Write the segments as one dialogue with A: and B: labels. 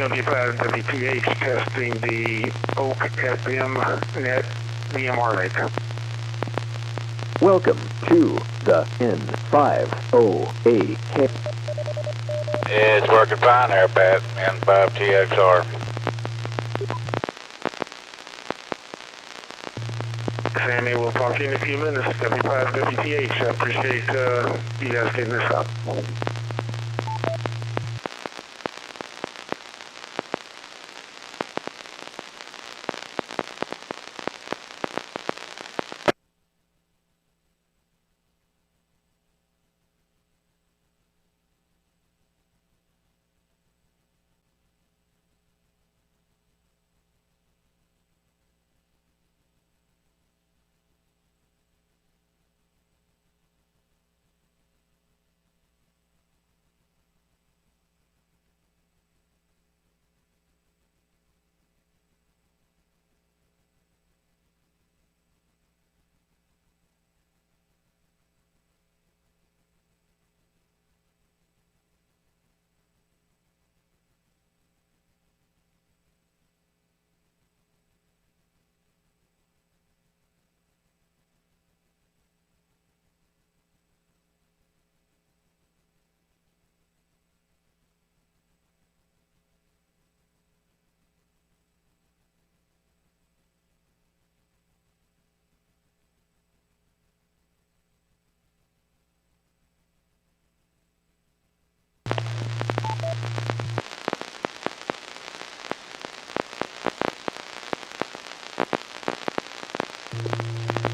A: 75WPH testing the OAK FM net VMR.
B: Welcome to the N5OAK.
C: It's working fine there, Pat. N5TXR.
A: Sammy, we'll talk to you in a few minutes. 75WPH. I appreciate you guys getting this up.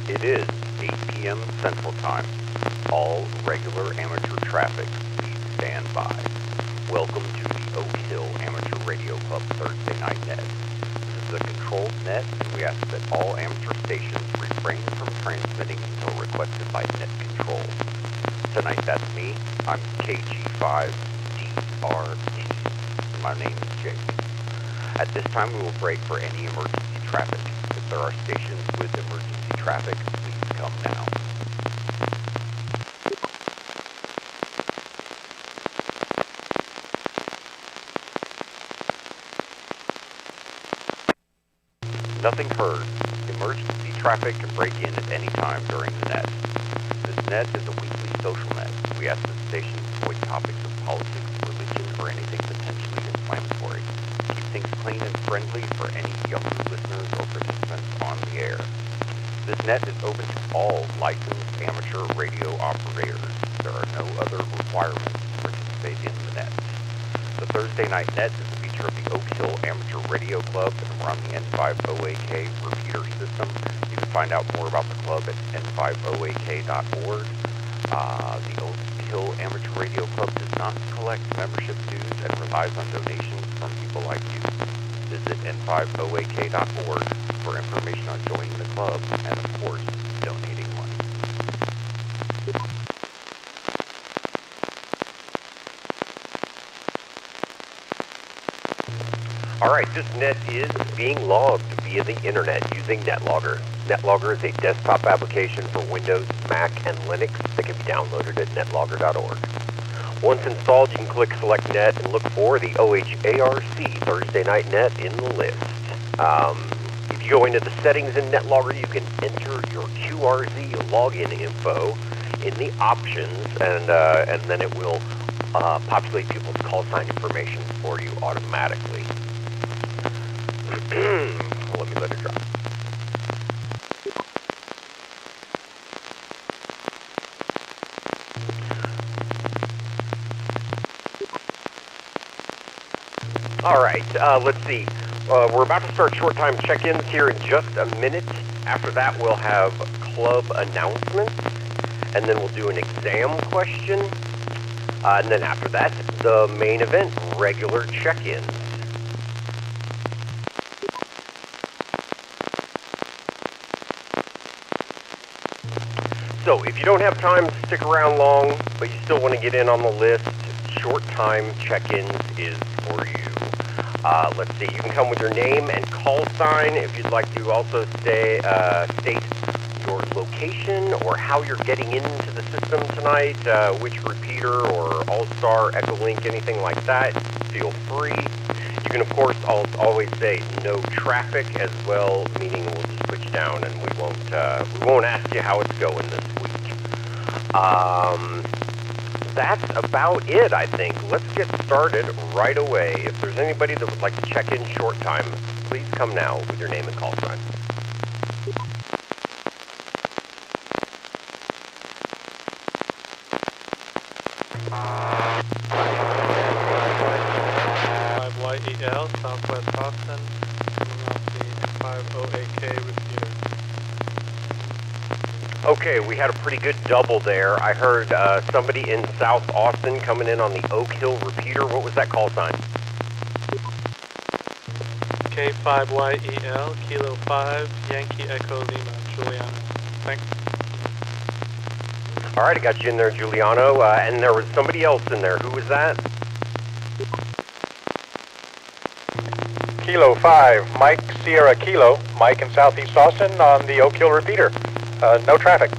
D: It is 8 p.m. Central Time. All regular amateur traffic, please stand by. Welcome to the Oak Hill Amateur Radio Club Thursday Night Net. This is a controlled net, and we ask that all amateur stations refrain from transmitting until requested by net control. Tonight, that's me. I'm KG5DRT, and my name is Jake. At this time, we will break for any emergency traffic. If there are stations with emergency traffic, please come now. Nothing heard. Emergency traffic can break in at any time during the net. This net is a weekly social net. We ask that stations avoid topics of politics, religion, or anything potentially inflammatory. Keep things clean and friendly for any younger listeners or participants on the air. This net is open to all licensed amateur radio operators. There are no other requirements to participate in the net. The Thursday Night Net is a feature of the Oak Hill Amateur Radio Club, and we're on the N5OAK repeater system. You can find out more about the club at N5OAK.org. The Oak Hill Amateur Radio Club does not collect membership dues and relies on donations from people like you. Visit N5OAK.org for information on joining the club and, of course, donating money. Alright, this net is being logged via the internet using NetLogger. NetLogger is a desktop application for Windows, Mac, and Linux that can be downloaded at netlogger.org. Once installed, you can click Select Net and look for the OHARC Thursday Night Net in the list. If you go into the settings in NetLogger, you can enter your QRZ login info in the options, and then it will populate people's call sign information for you automatically. Let me let it drop. Alright, let's see. We're about to start short time check-ins here in just a minute. After that, we'll have club announcements, and then we'll do an exam question. And then after that, the main event, regular check-ins. So, if you don't have time to stick around long, but you still want to get in on the list, short time check-ins is for you. Let's see, you can come with your name and call sign. If you'd like to also state your location or how you're getting into the system tonight, which repeater or AllStar, EchoLink, anything like that, feel free. You can of course always say no traffic as well, meaning we'll just put you down and we won't ask you how it's going this week. That's about it, I think. Let's get started right away. If there's anybody that would like to check in short time, please come now with your name and call sign.
B: YEL, Southwest Austin, coming off the N5OAK repeater.
D: Okay, we had a pretty good double there. I heard somebody in South Austin coming in on the Oak Hill repeater. What was that call sign?
B: K5YEL, Kilo 5, Yankee Echo Lima, Giuliano. Thanks.
D: All right, I got you in there, Giuliano. And there was somebody else in there. Who was that?
E: Kilo 5, Mike Sierra Kilo, Mike in Southeast Austin on the Oak Hill repeater. No traffic.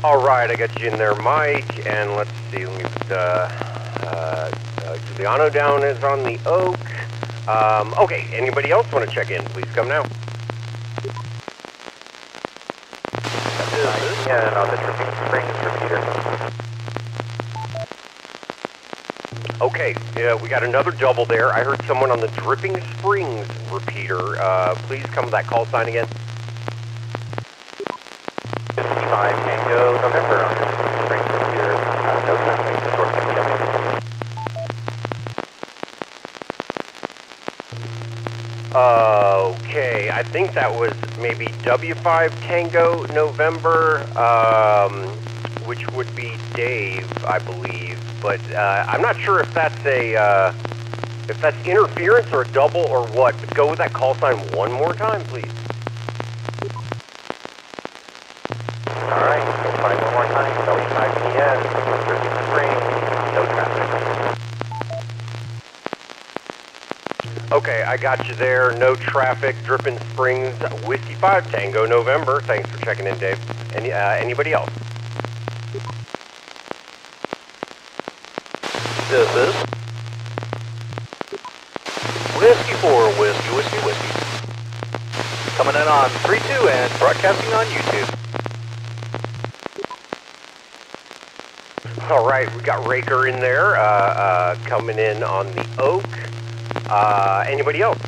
D: All right, I got you in there, Mike. And let's see, let me put Giuliano down is on the Oak. Okay, anybody else want to check in? Please come now.
E: And on the Dripping Springs repeater.
D: Okay, we got another double there. I heard someone on the Dripping Springs repeater. Please come with that call sign again.
E: 55 Tango November on the Dripping Springs repeater. No traffic. Short
D: Okay, I think that was maybe W5 Tango November, which would be Dave, I believe. But I'm not sure if that's if that's interference or a double or what. But go with that call sign one more time, please.
E: All right, we'll try one more time. W5 PN, Dripping Springs, no traffic.
D: Okay, I got you there. No traffic, Dripping Springs, Whiskey 5 Tango November. Thanks for checking in, Dave. Anybody else?
E: This is Whiskey 4, Whiskey. Coming in on 3-2 and broadcasting on YouTube.
D: All right, we got Raker in there, coming in on the Oak. Anybody else?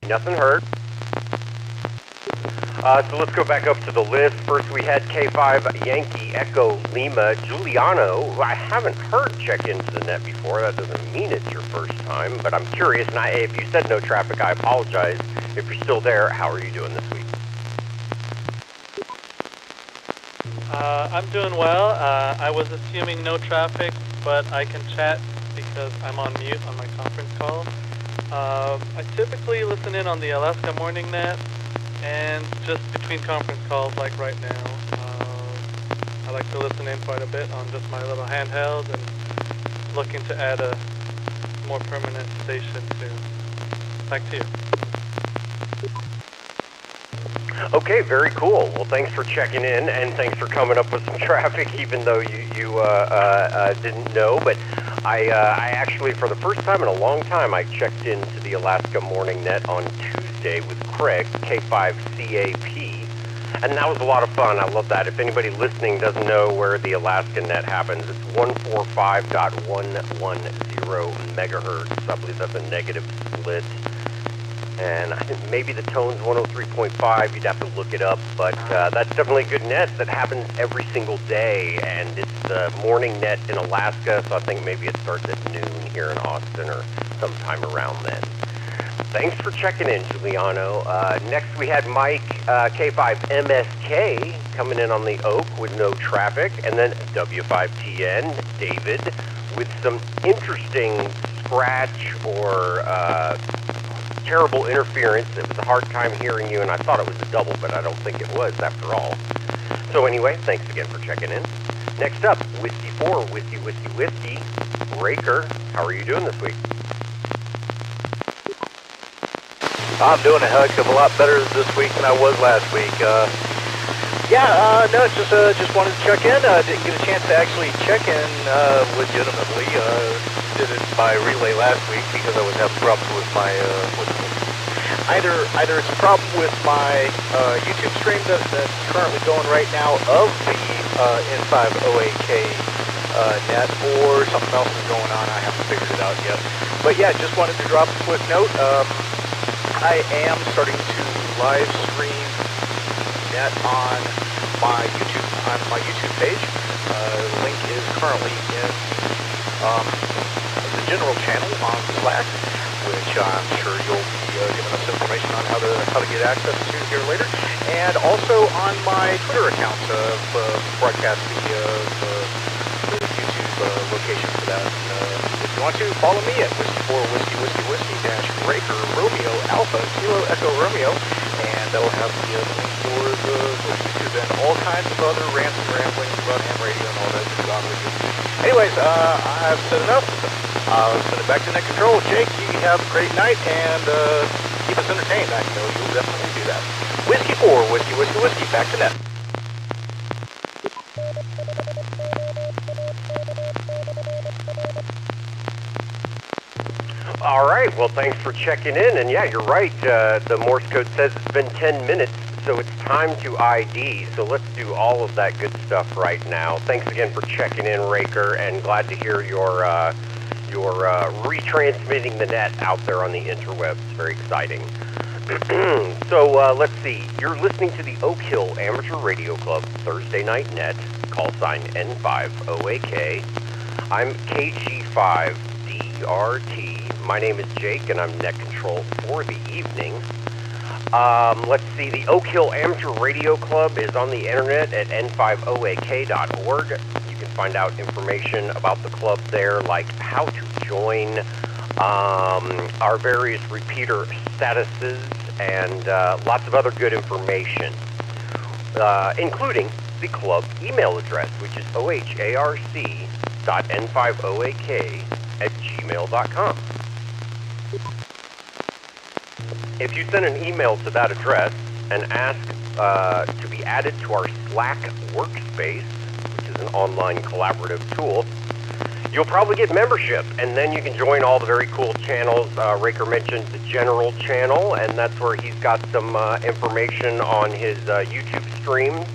D: Nothing heard. So let's go back up to the list. First we had K5 Yankee Echo Lima Giuliano, who I haven't heard check into the net before. That doesn't mean it's your first time, but I'm curious, and if you said no traffic, I apologize. If you're still there, how are you doing this week?
B: I'm doing well. I was assuming no traffic, but I can chat because I'm on mute on my conference call. I typically listen in on the Alaska Morning Net, and just between conference calls like right now. I like to listen in quite a bit on just my little handheld and looking to add a more permanent station soon. Back to you.
D: Okay, very cool. Well, thanks for checking in, and thanks for coming up with some traffic, even though you didn't know. But I actually, for the first time in a long time, I checked into the Alaska Morning Net on Tuesday with Craig, K5CAP, and that was a lot of fun. I love that. If anybody listening doesn't know where the Alaska Net happens, it's 145.110 megahertz. I believe that's a negative split. And I think maybe the tone's 103.5. You'd have to look it up, but that's definitely a good net that happens every single day, and it's the morning net in Alaska, so I think maybe it starts at noon here in Austin or sometime around then. Thanks for checking in, Giuliano. Next we had Mike, K5MSK, coming in on the Oak with no traffic, and then W5TN, David, with some interesting scratch or terrible interference. It was a hard time hearing you, and I thought it was a double, but I don't think it was after all. So anyway, thanks again for checking in. Next up, Whiskey 4, Whiskey, Raker. How are you doing this week?
E: I'm doing a heck of a lot better this week than I was last week. No, just wanted to check in. Didn't get a chance to actually check in legitimately. Did it by relay last week because I was having problems with my either it's a problem with my YouTube stream that's currently going right now of the N5OAK net, or something else is going on. I haven't figured it out yet. But yeah, just wanted to drop a quick note. I am starting to live stream net on my YouTube page. The link is currently in the general channel on Slack, which I'm sure you'll be giving us information on how to get access to here later, and also on my Twitter account broadcast the YouTube location for that. If you want to, follow me at Whiskey4Whiskey dash Raker Romeo Alpha Kilo Echo Romeo, and that'll have the link for the YouTube and all kinds of other rants and ramblings about ham radio and all that good on with you. Anyways, I've said enough. I'll send it back to net control. Jake, you have a great night and keep us entertained. I know you'll definitely do that. Whiskey4Whiskey back to net.
F: All right, well, thanks for checking in. And yeah, you're right. The Morse code says it's been 10 minutes, so it's time to ID. So let's do all of that good stuff right now. Thanks again for checking in, Raker, and glad to hear you're retransmitting the net out there on the interwebs. Very exciting. So let's see. You're listening to the Oak Hill Amateur Radio Club Thursday Night Net, call sign N5OAK. I'm KG5DRT. My name is Jake, and I'm net control for the evening. Let's see. The Oak Hill Amateur Radio Club is on the internet at N5OAK.org. You can find out information about the club there, like how to join, our various repeater statuses, and lots of other good information, including the club email address, which is oharc.n5oak@gmail.com. If you send an email to that address and ask to be added to our Slack workspace, which is an online collaborative tool, you'll probably get membership, and then you can join all the very cool channels. Raker mentioned the general channel, and that's where he's got some information on his YouTube streams.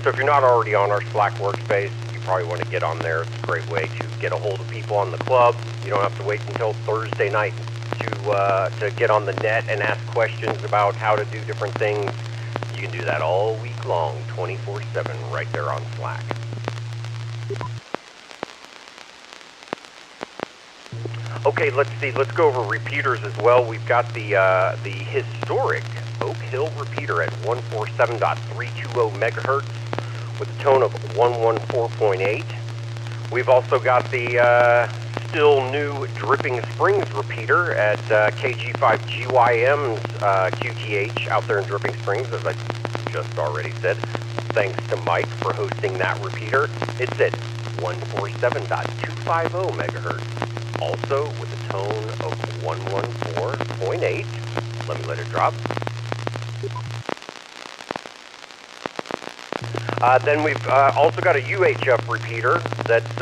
F: So if you're not already on our Slack workspace, you probably want to get on there. It's a great way to get a hold of people on the club. You don't have to wait until Thursday night to get on the net and ask questions about how to do different things. You can do that all week long, 24/7, right there on Slack. Okay, let's see. Let's go over repeaters as well. We've got the historic Oak Hill repeater at 147.320 megahertz with a tone of 114.8. We've also got the still new Dripping Springs repeater at KG5GYM's QTH out there in Dripping Springs, as I just already said. Thanks to Mike for hosting that repeater. It's at 147.250 megahertz. Also with a tone of 114.8. Let me let it drop. Then we've also got a UHF repeater that's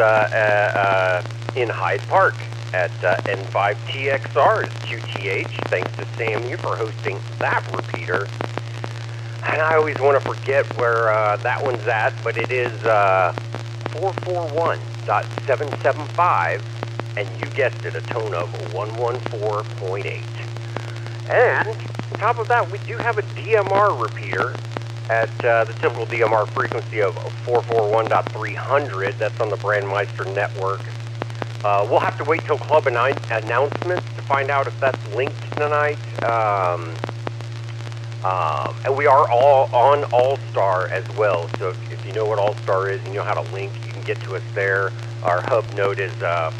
F: in Hyde Park at N5TXR's QTH. Thanks to SAMU for hosting that repeater. And I always want to forget where that one's at, but it is 441.775. And you guessed it, a tone of 114.8. And on top of that, we do have a DMR repeater at the typical DMR frequency of 441.300. That's on the Brandmeister network. We'll have to wait till club announcements to find out if that's linked tonight. And we are all on AllStar as well. So if you know what AllStar is and you know how to link, you can get to us there. Our hub node is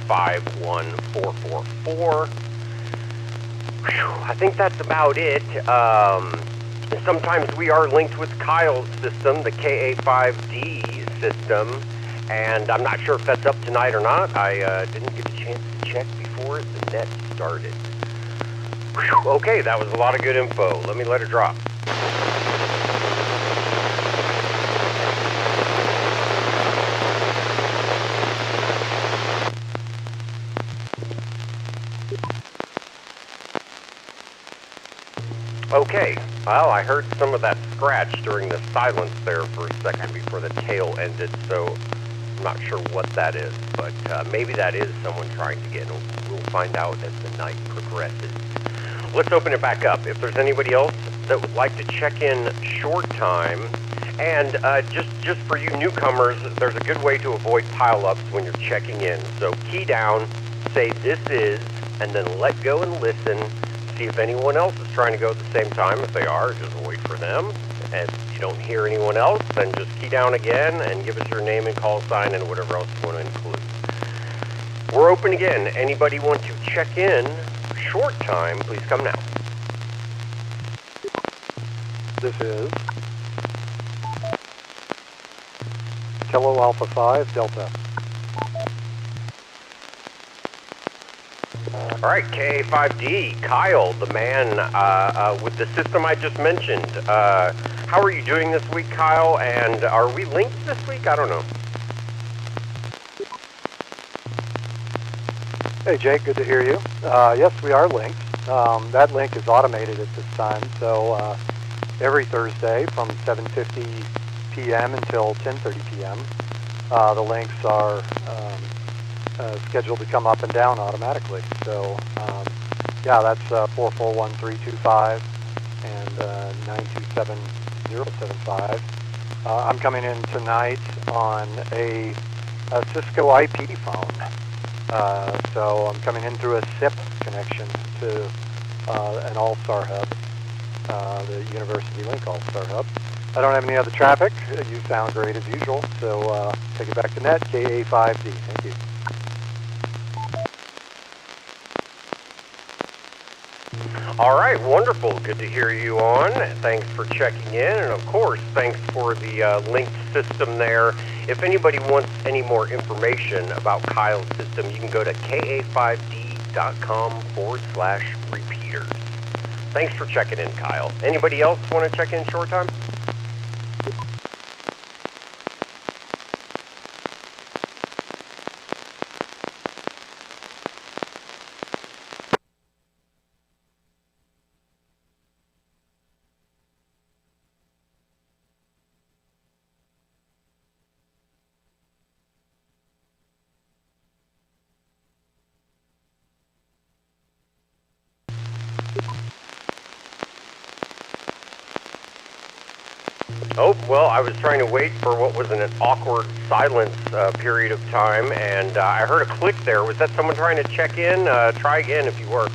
F: 51444. I think that's about it. Sometimes we are linked with Kyle's system, the KA5D system, and I'm not sure if that's up tonight or not. I didn't get a chance to check before the net started. Whew, okay, that was a lot of good info. Let me let it drop. Okay, well, I heard some of that scratch during the silence there for a second before the tail ended, so I'm not sure what that is, but maybe that is someone trying to get in. We'll find out as the night progresses. Let's open it back up. If there's anybody else that would like to check in short time, and just for you newcomers, there's a good way to avoid pileups when you're checking in. So key down, say this is, and then let go and listen. See if anyone else is trying to go at the same time. If they are, just wait for them. And if you don't hear anyone else, then just key down again and give us your name and call sign and whatever else you want to include. We're open again. Anybody want to check in short time, please come now.
G: This is Kilo Alpha 5 Delta.
F: All right, KA5D, Kyle, the man with the system I just mentioned. How are you doing this week, Kyle? And are we linked this week? I don't know.
G: Hey Jake, good to hear you. Yes, we are linked. That link is automated at this time, so every Thursday from 7:50 p.m. until 10:30 p.m. The links are scheduled to come up and down automatically. So yeah, that's 441325 and 927075. I'm coming in tonight on a Cisco IP phone. So I'm coming in through a SIP connection to an AllStar hub, the University Link AllStar hub. I don't have any other traffic. You sound great as usual. So take it back to net, KA5D. Thank you.
F: All right, wonderful. Good to hear you on. Thanks for checking in, and of course, thanks for the linked system there. If anybody wants any more information about Kyle's system, you can go to ka5d.com/repeaters. Thanks for checking in, Kyle. Anybody else want to check in short time? Oh, well, I was trying to wait for what was an awkward silence period of time, and I heard a click there. Was that someone trying to check in? Try again if you were.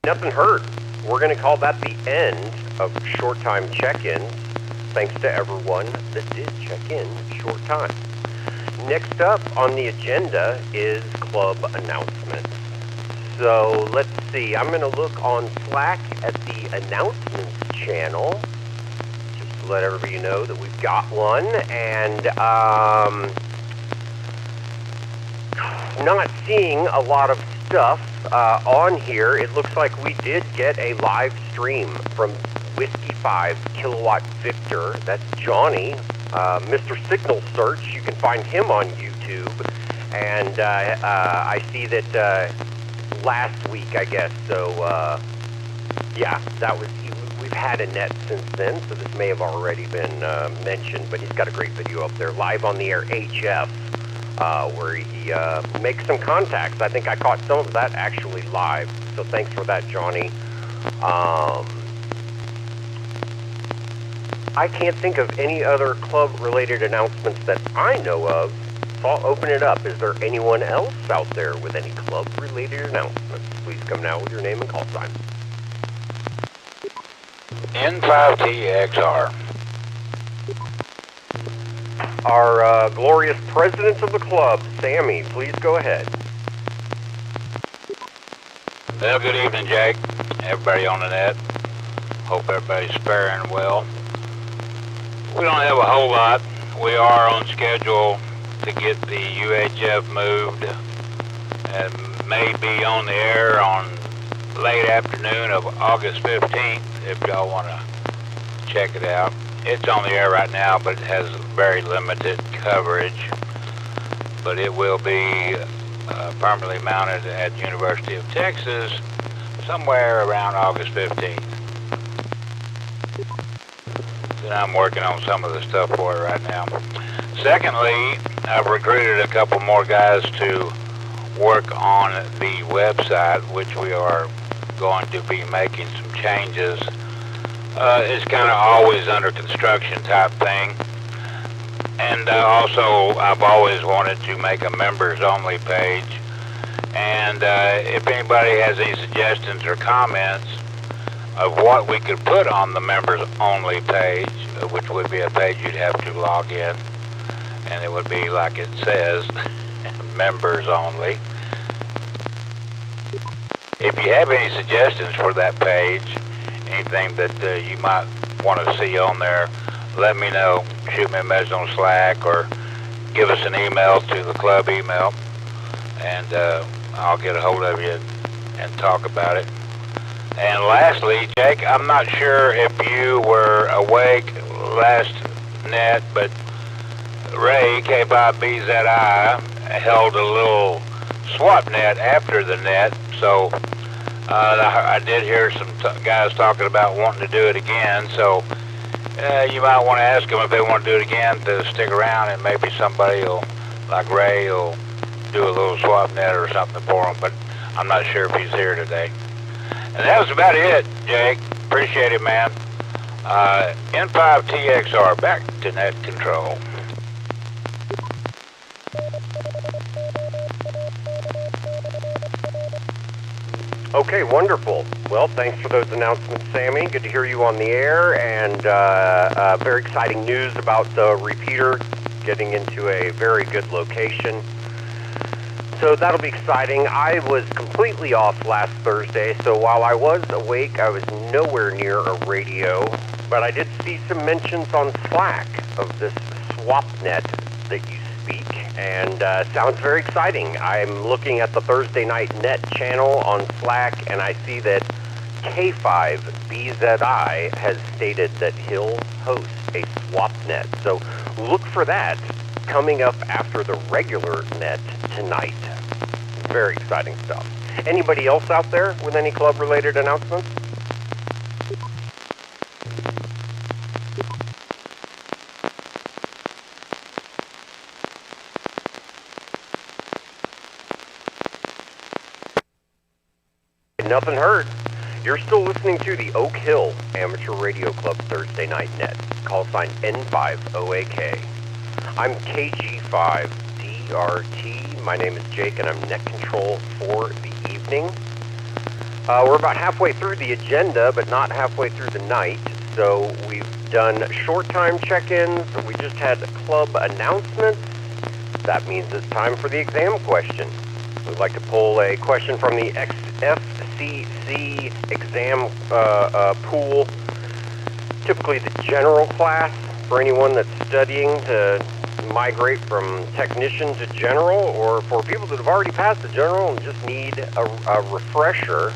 F: Nothing heard. We're going to call that the end of short time check-ins. Thanks to everyone that did check in short time. Next up on the agenda is club announcements. So let's see, I'm going to look on Slack at the announcements channel, just to let everybody know that we've got one, and not seeing a lot of stuff on here. It looks like we did get a live stream from Whiskey 5 Kilowatt Victor. That's Johnny, Mr. Signal Search. You can find him on YouTube. And I see that last week, I guess. So yeah, that was. We've had a net since then, so this may have already been mentioned. But he's got a great video up there, live on the air HF, where he makes some contacts. I think I caught some of that actually live. So thanks for that, Johnny. I can't think of any other club-related announcements that I know of, so I'll open it up. Is there anyone else out there with any club-related announcements? Please come now with your name and call sign.
C: N5TXR.
F: Our glorious president of the club, Sammy, please go ahead.
C: Well, good evening, Jake. Everybody on the net. Hope everybody's faring well. We don't have a whole lot. We are on schedule to get the UHF moved and may be on the air on late afternoon of August 15th if y'all want to check it out. It's on the air right now, but it has very limited coverage. But it will be permanently mounted at University of Texas somewhere around August 15th. And I'm working on some of the stuff for it right now. Secondly, I've recruited a couple more guys to work on the website, which we are going to be making some changes. It's kind of always under construction type thing. And also, I've always wanted to make a members only page. And if anybody has any suggestions or comments of what we could put on the members only page, which would be a page you'd have to log in, and it would be like it says, members only. If you have any suggestions for that page, anything that you might want to see on there, let me know. Shoot me a message on Slack or give us an email to the club email, and I'll get a hold of you and talk about it. And lastly, Jake, I'm not sure if you were awake last net, but Ray, K5BZI, held a little swap net after the net, so I did hear some guys talking about wanting to do it again, so you might want to ask them if they want to do it again to stick around, and maybe somebody will, like Ray, will do a little swap net or something for them, but I'm not sure if he's here today. And that was about it, Jake. Appreciate it, man. N5TXR, back to net control.
F: Okay, wonderful. Well, thanks for those announcements, Sammy. Good to hear you on the air, and very exciting news about the repeater getting into a very good location. So that'll be exciting. I was completely off last Thursday, so while I was awake, I was nowhere near a radio, but I did see some mentions on Slack of this swap net that you speak, and sounds very exciting. I'm looking at the Thursday night net channel on Slack, and I see that K5BZI has stated that he'll host a swap net. So look for that coming up after the regular net tonight. Very exciting stuff. Anybody else out there with any club-related announcements? Nothing heard. You're still listening to the Oak Hill Amateur Radio Club Thursday Night Net. Call sign N5OAK. I'm KG5DRT. My name is Jake, and I'm net control for the evening. We're about halfway through the agenda, but not halfway through the night. So we've done short time check-ins. We just had club announcements. That means it's time for the exam question. We'd like to pull a question from the FCC exam pool. Typically the general class for anyone that's studying to migrate from technician to general, or for people that have already passed the general and just need a refresher.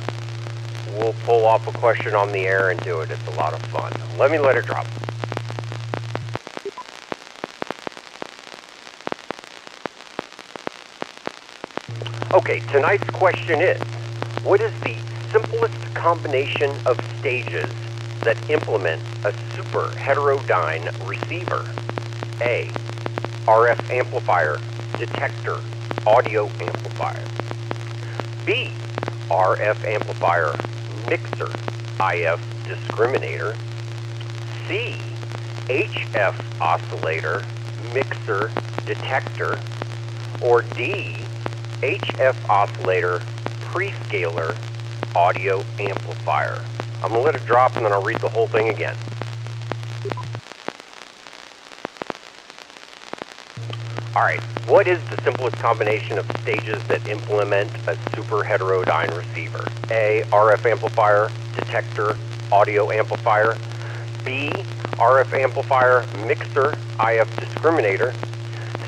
F: We'll pull off a question on the air and do it. It's a lot of fun. Let it drop. Okay, tonight's question is, what is the simplest combination of stages that implement a superheterodyne receiver? A, RF amplifier, detector, audio amplifier. B, RF amplifier, mixer, IF discriminator. C, HF oscillator, mixer, detector. Or D, HF oscillator, prescaler, audio amplifier. I'm going to let it drop and then I'll read the whole thing again. Alright, what is the simplest combination of stages that implement a superheterodyne receiver? A, RF amplifier, detector, audio amplifier. B, RF amplifier, mixer, IF discriminator.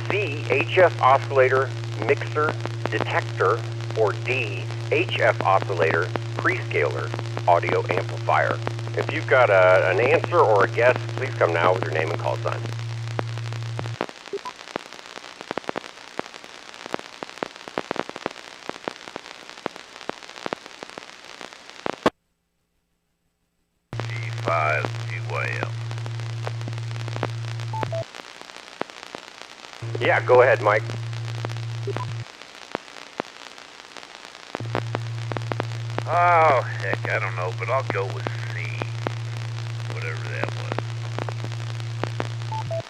F: C, HF oscillator, mixer, detector. Or D, HF oscillator, prescaler, audio amplifier. If you've got an answer or a guess, please come now with your name and call sign.
C: G5 2AM.
F: Yeah, go ahead, Mike.
C: Oh, heck, I don't know, but I'll go with C. Whatever that was.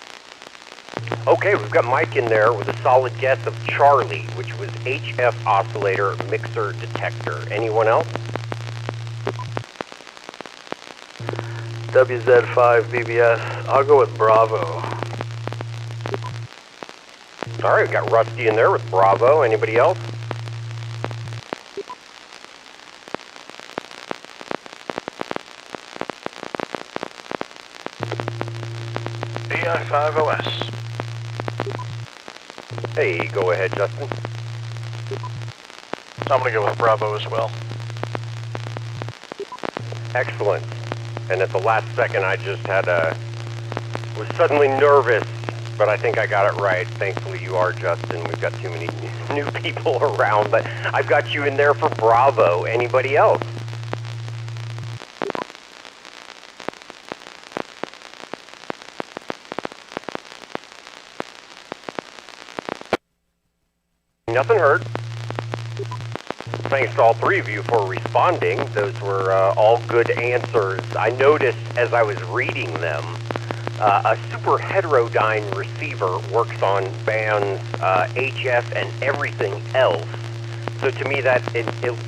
F: Okay, we've got Mike in there with a solid guess of Charlie, which was HF oscillator, mixer, detector. Anyone else?
E: WZ5 BBS. I'll go with Bravo.
F: All right, we've got Rusty in there with Bravo. Anybody else?
C: N5OAK.
F: Hey, go ahead, Justin.
E: I'm going to go with Bravo as well.
F: Excellent. And at the last second, I just was suddenly nervous, but I think I got it right. Thankfully, you are, Justin. We've got too many new people around, but I've got you in there for Bravo. Anybody else? Nothing heard. Thanks to all three of you for responding. Those were all good answers. I noticed as I was reading them, a Superheterodyne receiver works on bands HF and everything else. So to me that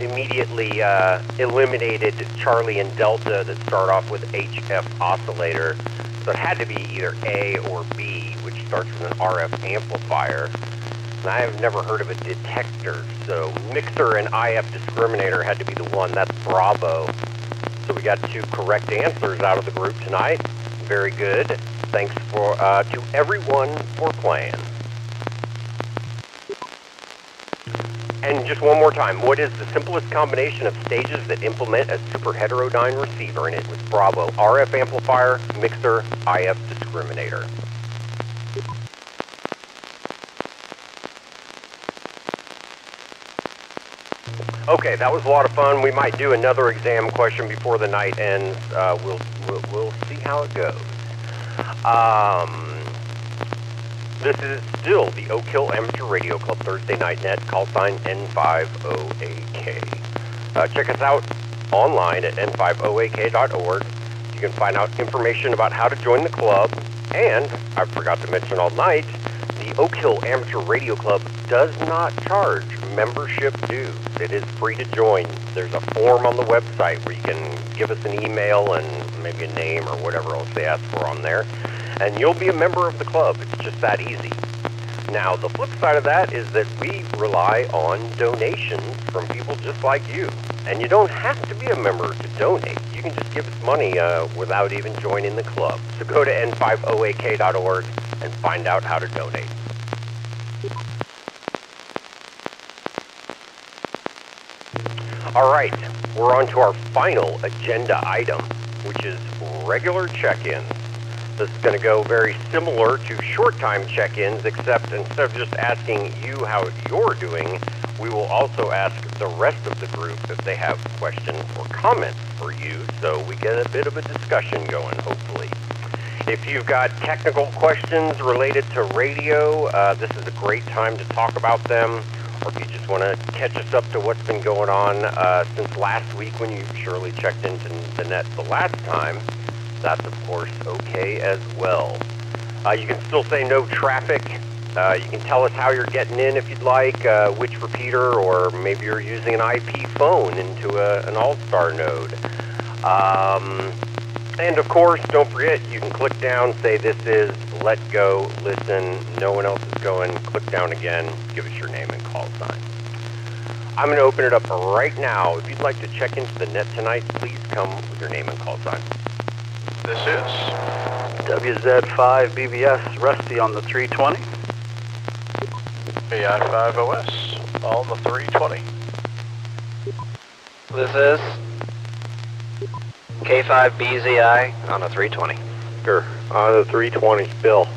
F: immediately eliminated Charlie and Delta that start off with HF oscillator. So it had to be either A or B, which starts with an RF amplifier. I've never heard of a detector, so mixer and IF discriminator had to be the one. That's Bravo. So we got two correct answers out of the group tonight. Very good. Thanks to everyone for playing. And just one more time, what is the simplest combination of stages that implement a Superheterodyne receiver? And it was Bravo. RF amplifier, mixer, IF discriminator. Okay, that was a lot of fun. We might do another exam question before the night ends. We'll see how it goes. This is still the Oak Hill Amateur Radio Club Thursday Night Net, call sign N5OAK. Check us out online at N5OAK.org. You can find out information about how to join the club. And, I forgot to mention all night, the Oak Hill Amateur Radio Club does not charge membership dues. It is free to join. There's a form on the website where you can give us an email and maybe a name or whatever else they ask for on there, and you'll be a member of the club. It's just that easy. Now, the flip side of that is that we rely on donations from people just like you, and you don't have to be a member to donate. You can just give us money without even joining the club. So go to N5OAK.org and find out how to donate. All right, we're on to our final agenda item, which is regular check-ins. This is going to go very similar to short-time check-ins, except instead of just asking you how you're doing, we will also ask the rest of the group if they have questions or comments for you, so we get a bit of a discussion going, hopefully. If you've got technical questions related to radio, this is a great time to talk about them. Or if you just want to catch us up to what's been going on since last week when you surely checked into the net the last time, that's of course okay as well. You can still say no traffic. You can tell us how you're getting in if you'd like, which repeater, or maybe you're using an IP phone into an AllStar node. And of course, don't forget, you can click down, say this is, let go, listen, no one else is going, click down again, give us your name and call sign. I'm going to open it up right now. If you'd like to check into the net tonight, please come with your name and call sign.
H: This is
I: WZ5 BBS, Rusty on the 320.
H: AI5OS on the 320.
E: This is K5BZI on the 320.
I: Sure, on the 320, Bill.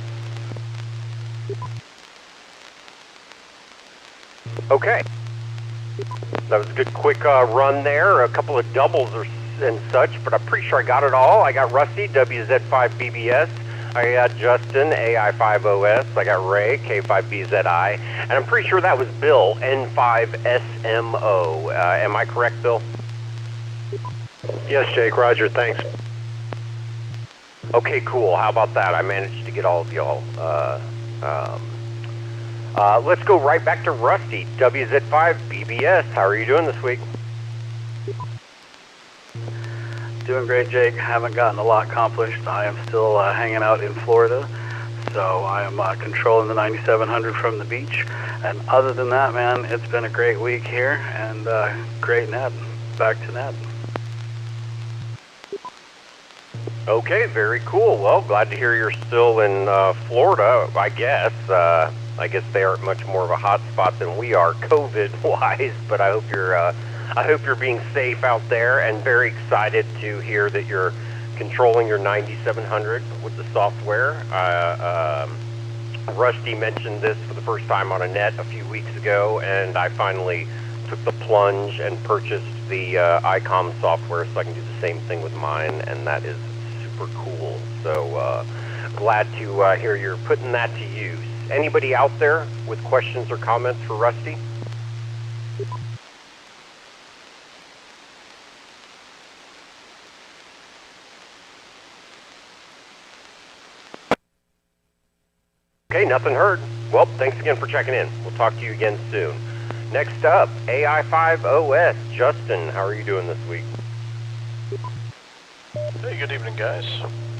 F: Okay. That was a good quick run there. A couple of doubles and such, but I'm pretty sure I got it all. I got Rusty, WZ5BBS. I got Justin, AI5OS. I got Ray, K5BZI. And I'm pretty sure that was Bill, N5SMO. Am I correct, Bill?
I: Yes, Jake, roger, thanks.
F: Okay, cool. How about that? I managed to get all of y'all. Let's go right back to Rusty, WZ5BBS. How are you doing this week?
I: Doing great, Jake. Haven't gotten a lot accomplished. I am still hanging out in Florida, so I am controlling the 9700 from the beach. And other than that, man, it's been a great week here, and great net. Back to net.
F: Okay, very cool. Well, glad to hear you're still in Florida, I guess. I guess they aren't much more of a hot spot than we are COVID-wise, but I hope you're being safe out there, and very excited to hear that you're controlling your 9700 with the software. Rusty mentioned this for the first time on a net a few weeks ago, and I finally took the plunge and purchased the ICOM software so I can do the same thing with mine, and that is super cool. So glad to hear you're putting that to use. Anybody out there with questions or comments for Rusty? Okay, nothing heard. Well, thanks again for checking in. We'll talk to you again soon. Next up, AI5OS. Justin, how are you doing this week?
H: Hey, good evening, guys.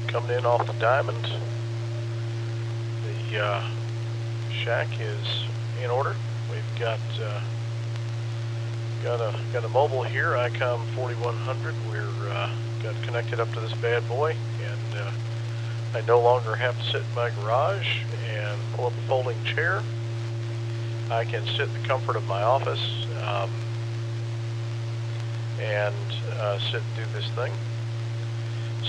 H: Coming in off the Diamond. The shack is in order. We've got a mobile here, ICOM 4100. We're got connected up to this bad boy, and I no longer have to sit in my garage and pull up a folding chair. I can sit in the comfort of my office and sit and do this thing.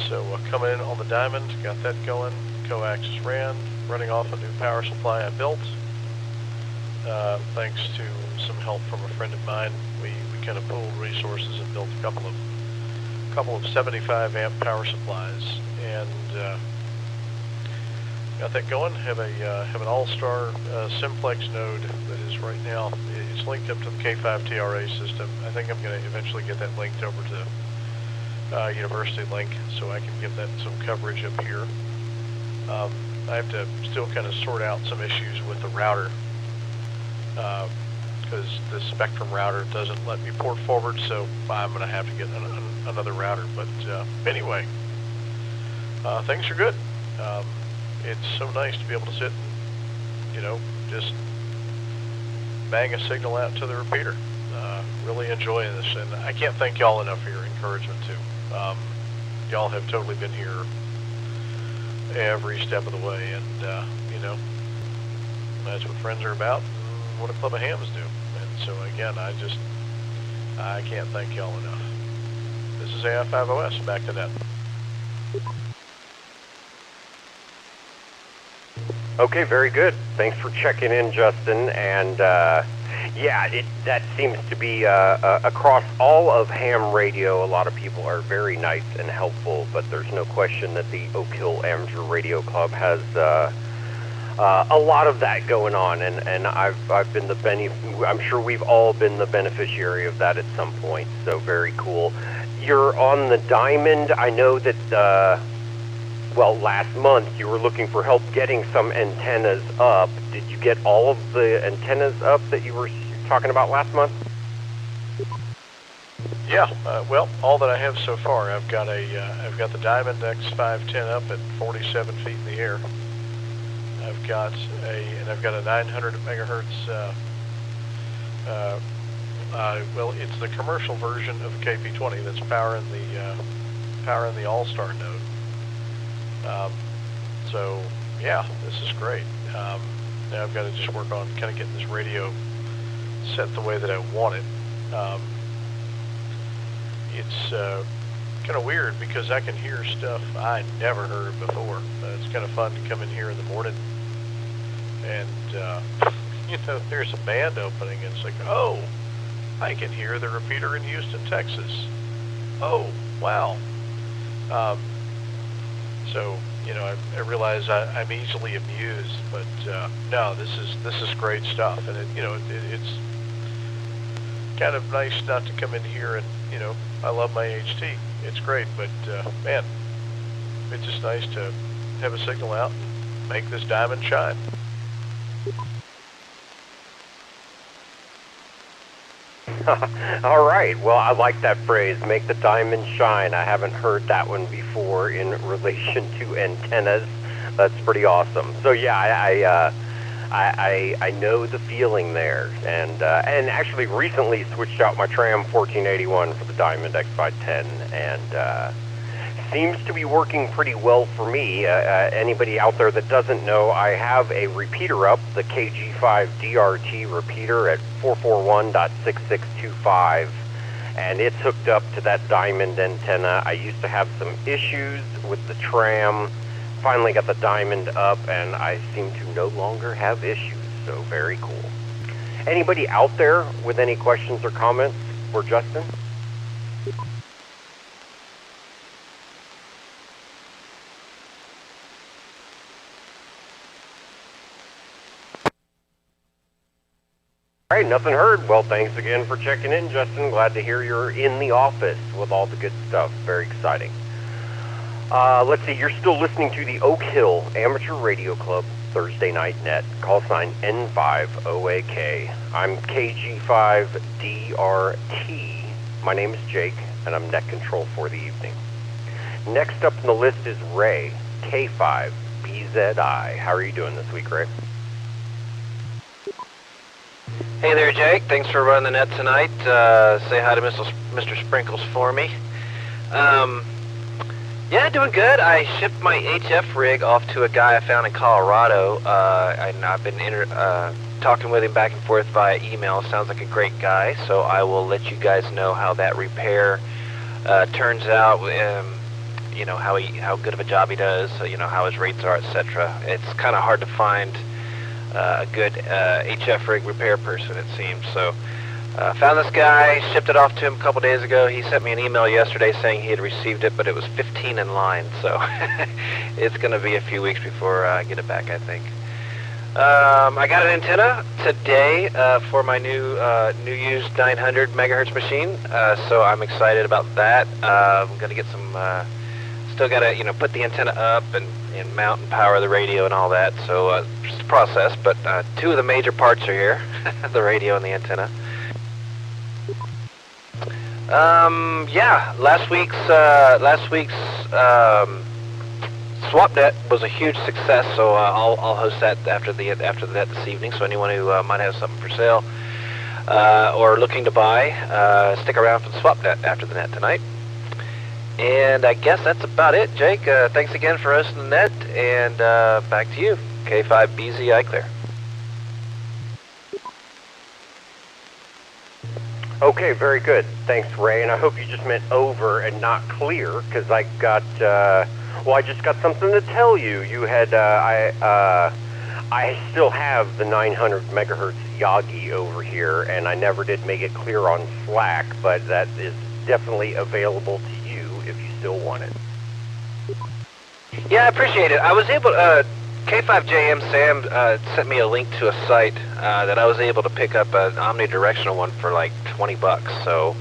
H: So coming in on the Diamond, got that going. Coax is running off a new power supply I built. Thanks to some help from a friend of mine, we kind of pooled resources and built a couple of 75 amp power supplies, and got that going. Have an AllStar simplex node that is right now, it's linked up to the K5 TRA system. I think I'm going to eventually get that linked over to University Link so I can give that some coverage up here. I have to still kind of sort out some issues with the router because the Spectrum router doesn't let me port forward, so I'm going to have to get another router. But anyway, things are good. It's so nice to be able to sit and, just bang a signal out to the repeater. Really enjoying this, and I can't thank y'all enough for your encouragement too. Y'all have totally been here every step of the way, and that's what friends are about, and what a club of hams do. And so again, I can't thank y'all enough. This is AI5OS, back to that.
F: Okay, very good. Thanks for checking in, Justin. And yeah, that seems to be across all of ham radio. A lot of people are very nice and helpful, but there's no question that the Oak Hill Amateur Radio Club has a lot of that going on, and I've been I'm sure we've all been the beneficiary of that at some point. So very cool. You're on the Diamond. I know that. Well, last month you were looking for help getting some antennas up. Did you get all of the antennas up that you were talking about last month?
H: Yeah, well, all that I have so far, I've got the Diamond X510 up at 47 feet in the air. I've got a 900 megahertz Well, it's the commercial version of the KP20 that's powering the AllStar node. So yeah, this is great. Now I've got to just work on kind of getting this radio set the way that I want it. It's kind of weird because I can hear stuff I never heard before. It's kind of fun to come in here in the morning and you know, there's a band opening and it's like, oh, I can hear the repeater in Houston, Texas. Oh, wow. So, you know, I realize I'm easily amused, but no, this is great stuff, and it's kind of nice not to come in here and, you know, I love my HT. It's great, but man, it's just nice to have a signal out and make this diamond shine.
F: All right. Well, I like that phrase, make the diamond shine. I haven't heard that one before in relation to antennas. That's pretty awesome. So yeah, I know the feeling there, and actually recently switched out my Tram 1481 for the Diamond X510, and seems to be working pretty well for me. Anybody out there that doesn't know, I have a repeater up, the KG5 DRT repeater at 441.6625, and it's hooked up to that Diamond antenna. I used to have some issues with the Tram, finally got the Diamond up, and I seem to no longer have issues, so very cool. Anybody out there with any questions or comments for Justin? All right, nothing heard. Well, thanks again for checking in, Justin. Glad to hear you're in the office with all the good stuff. Very exciting. Let's see, you're still listening to the Oak Hill Amateur Radio Club Thursday Night Net, call sign N5OAK. I'm KG5DRT. My name is Jake, and I'm net control for the evening. Next up on the list is Ray, K5BZI. How are you doing this week, Ray?
J: Hey there, Jake. Thanks for running the net tonight. Say hi to Mr. Sprinkles for me. Yeah, doing good. I shipped my HF rig off to a guy I found in Colorado. I've been talking with him back and forth via email. Sounds like a great guy, so I will let you guys know how that repair turns out. You know, how good of a job he does. You know, how his rates are, etc. It's kind of hard to find a good HF rig repair person, it seems. So found this guy, shipped it off to him a couple days ago. He sent me an email yesterday saying he had received it, but it was 15 in line, so it's going to be a few weeks before I get it back, I think. I got an antenna today for my new used 900 megahertz machine, so I'm excited about that. I'm going to get some, still got to, you know, put the antenna up and mount and power the radio and all that, so just a process, but two of the major parts are here, the radio and the antenna. Yeah, last week's SwapNet was a huge success, so I'll host that after that this evening. So anyone who might have something for sale or looking to buy, stick around for the SwapNet after the net tonight. And I guess that's about it, Jake. Thanks again for hosting the net, and back to you, K5BZI clear.
F: Okay, very good. Thanks, Ray. And I hope you just meant over and not clear, because I got, well, I just got something to tell you. You had, I still have the 900 megahertz Yagi over here, and I never did make it clear on Slack, but that is definitely available to you if you still want it.
J: Yeah, I appreciate it. I was able to, K5JM Sam sent me a link to a site that I was able to pick up an omnidirectional one for like $20. So,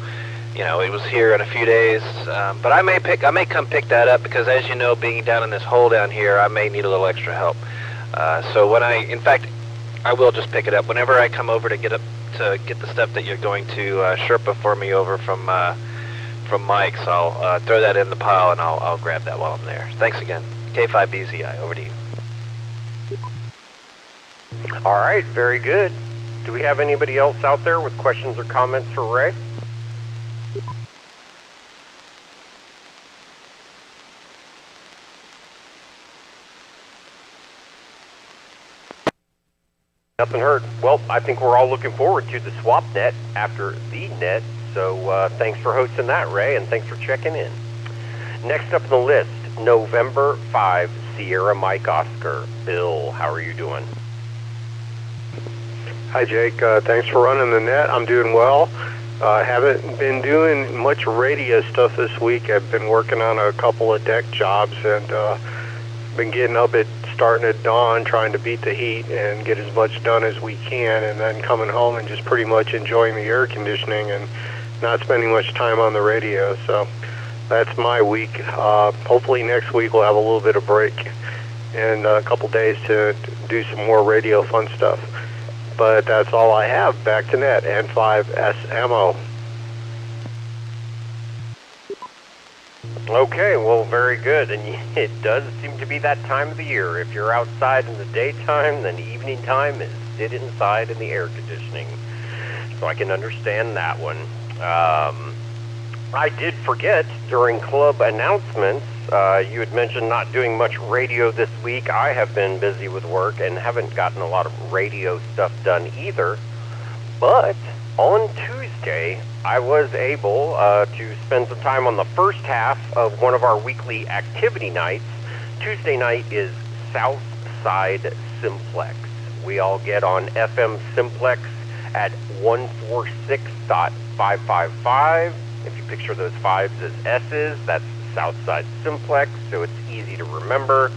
J: you know, it was here in a few days. But I may come pick that up because, as you know, being down in this hole down here, I may need a little extra help. So when in fact, I will just pick it up whenever I come over to get the stuff that you're going to Sherpa for me over from Mike's. I'll throw that in the pile and I'll grab that while I'm there. Thanks again, K5BZI. Over to you.
F: All right, very good. Do we have anybody else out there with questions or comments for Ray? Nothing heard. Well, I think we're all looking forward to the swap net after the net, so thanks for hosting that, Ray, and thanks for checking in. Next up on the list, November 5, Sierra Mike Oscar. Bill, how are you doing?
K: Hi, Jake. Thanks for running the net. I'm doing well. Haven't been doing much radio stuff this week. I've been working on a couple of deck jobs and been getting up starting at dawn, trying to beat the heat and get as much done as we can, and then coming home and just pretty much enjoying the air conditioning and not spending much time on the radio. So that's my week. Hopefully next week we'll have a little bit of break and a couple days to do some more radio fun stuff. But that's all I have. Back to net. N5SMO.
F: Okay, well, very good. And it does seem to be that time of the year. If you're outside in the daytime, then evening time is sit inside in the air conditioning. So I can understand that one. I did forget during club announcements, you had mentioned not doing much radio this week. I have been busy with work and haven't gotten a lot of radio stuff done either. But on Tuesday, I was able to spend some time on the first half of one of our weekly activity nights. Tuesday night is South Side Simplex. We all get on FM Simplex at 146.555. If you picture those fives as S's, that's Southside Simplex, so it's easy to remember.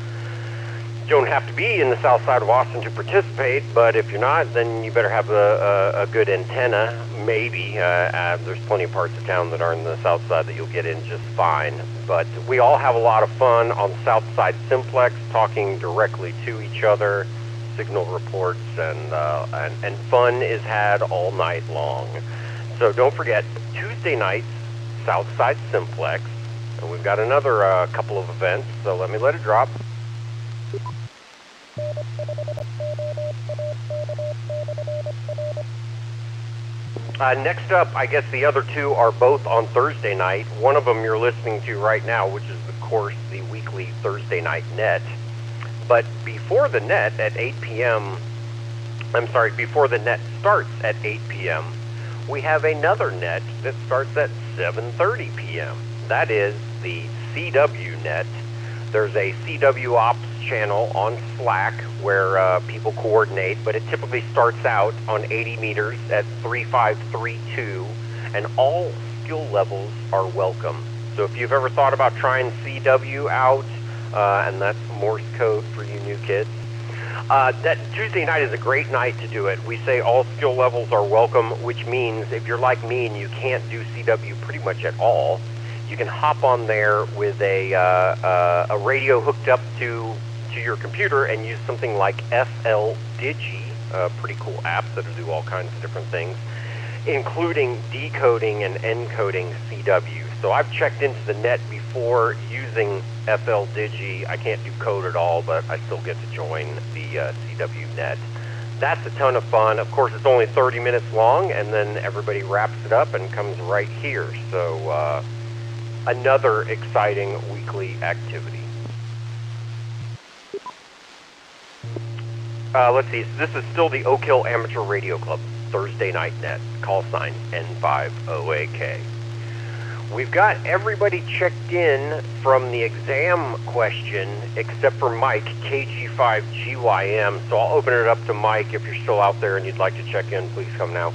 F: You don't have to be in the south side of Austin to participate, but if you're not, then you better have a good antenna, maybe. There's plenty of parts of town that are in the south side that you'll get in just fine. But we all have a lot of fun on Southside Simplex, talking directly to each other, signal reports, and fun is had all night long. So don't forget, Tuesday nights, Southside Simplex. And we've got another couple of events, so let me let it drop. Next up, I guess the other two are both on Thursday night. One of them you're listening to right now, which is, of course, the weekly Thursday night net. But before the net at 8 p.m., before the net starts at 8 p.m., we have another net that starts at 7:30 p.m. That is the CW net. There's a CW Ops channel on Slack where people coordinate, but it typically starts out on 80 meters at 3532, and all skill levels are welcome. So if you've ever thought about trying CW out, and that's Morse code for you new kids, that Tuesday night is a great night to do it. We say all skill levels are welcome, which means if you're like me and you can't do CW pretty much at all, you can hop on there with a radio hooked up to your computer and use something like FL Digi, a pretty cool app that'll do all kinds of different things, including decoding and encoding CW. So I've checked into the net before using FL Digi. I can't do code at all, but I still get to join the CW net. That's a ton of fun. Of course, it's only 30 minutes long, and then everybody wraps it up and comes right here. So another exciting weekly activity. Let's see, this is still the Oak Hill Amateur Radio Club, Thursday night net, call sign N5OAK. We've got everybody checked in from the exam question, except for Mike, KG5GYM, so I'll open it up to Mike. If you're still out there and you'd like to check in, please come now.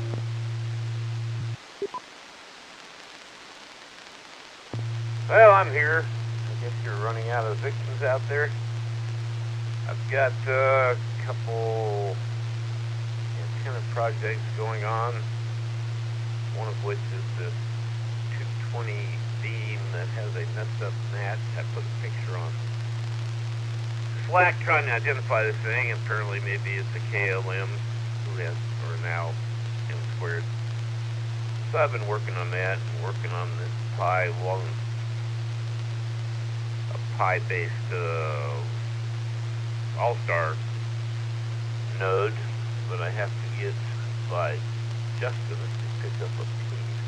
L: Well, I'm here. I guess you're running out of victims out there. I've got a couple antenna projects going on, one of which is this 220 beam that has a messed up mat. I put a picture on Slack trying to identify this thing. Apparently maybe it's a KLM or now M2. So I've been working on that and working on this Pi-based AllStar node, but I have to get by Justin to pick up a piece,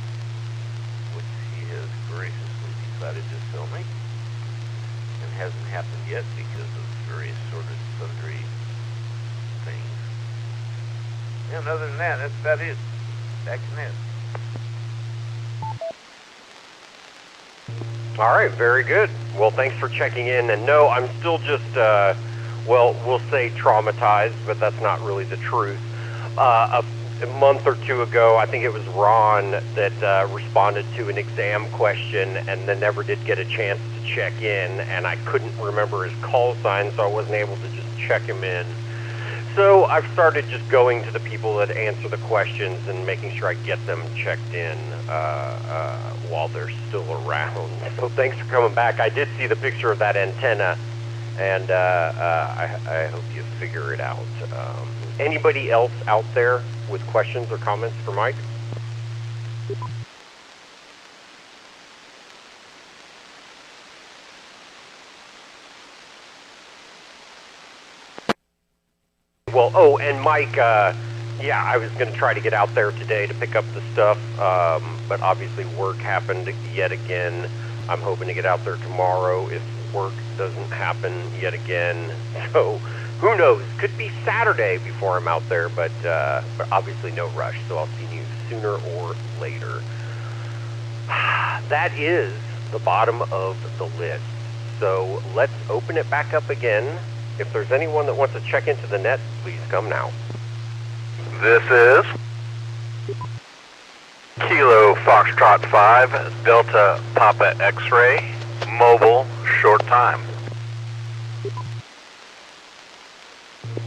L: which he has graciously decided to sell me. And hasn't happened yet because of various sort of sundry things. And other than that, that's about it. Back to net.
F: All right, very good. Well, thanks for checking in. And no, I'm still just, well, we'll say traumatized, but that's not really the truth. A month or two ago, I think it was Ron that responded to an exam question and then never did get a chance to check in, and I couldn't remember his call sign, so I wasn't able to just check him in. So I've started just going to the people that answer the questions and making sure I get them checked in while they're still around. So thanks for coming back. I did see the picture of that antenna, and I hope you figure it out. Anybody else out there with questions or comments for Mike? Well, oh, and Mike, yeah, I was going to try to get out there today to pick up the stuff, but obviously work happened yet again. I'm hoping to get out there tomorrow if work doesn't happen yet again. So, who knows? Could be Saturday before I'm out there, but obviously no rush, so I'll see you sooner or later. That is the bottom of the list. So, let's open it back up again. If there's anyone that wants to check into the net, please come now.
M: This is Kilo Foxtrot 5, Delta Papa X-Ray, mobile, short time.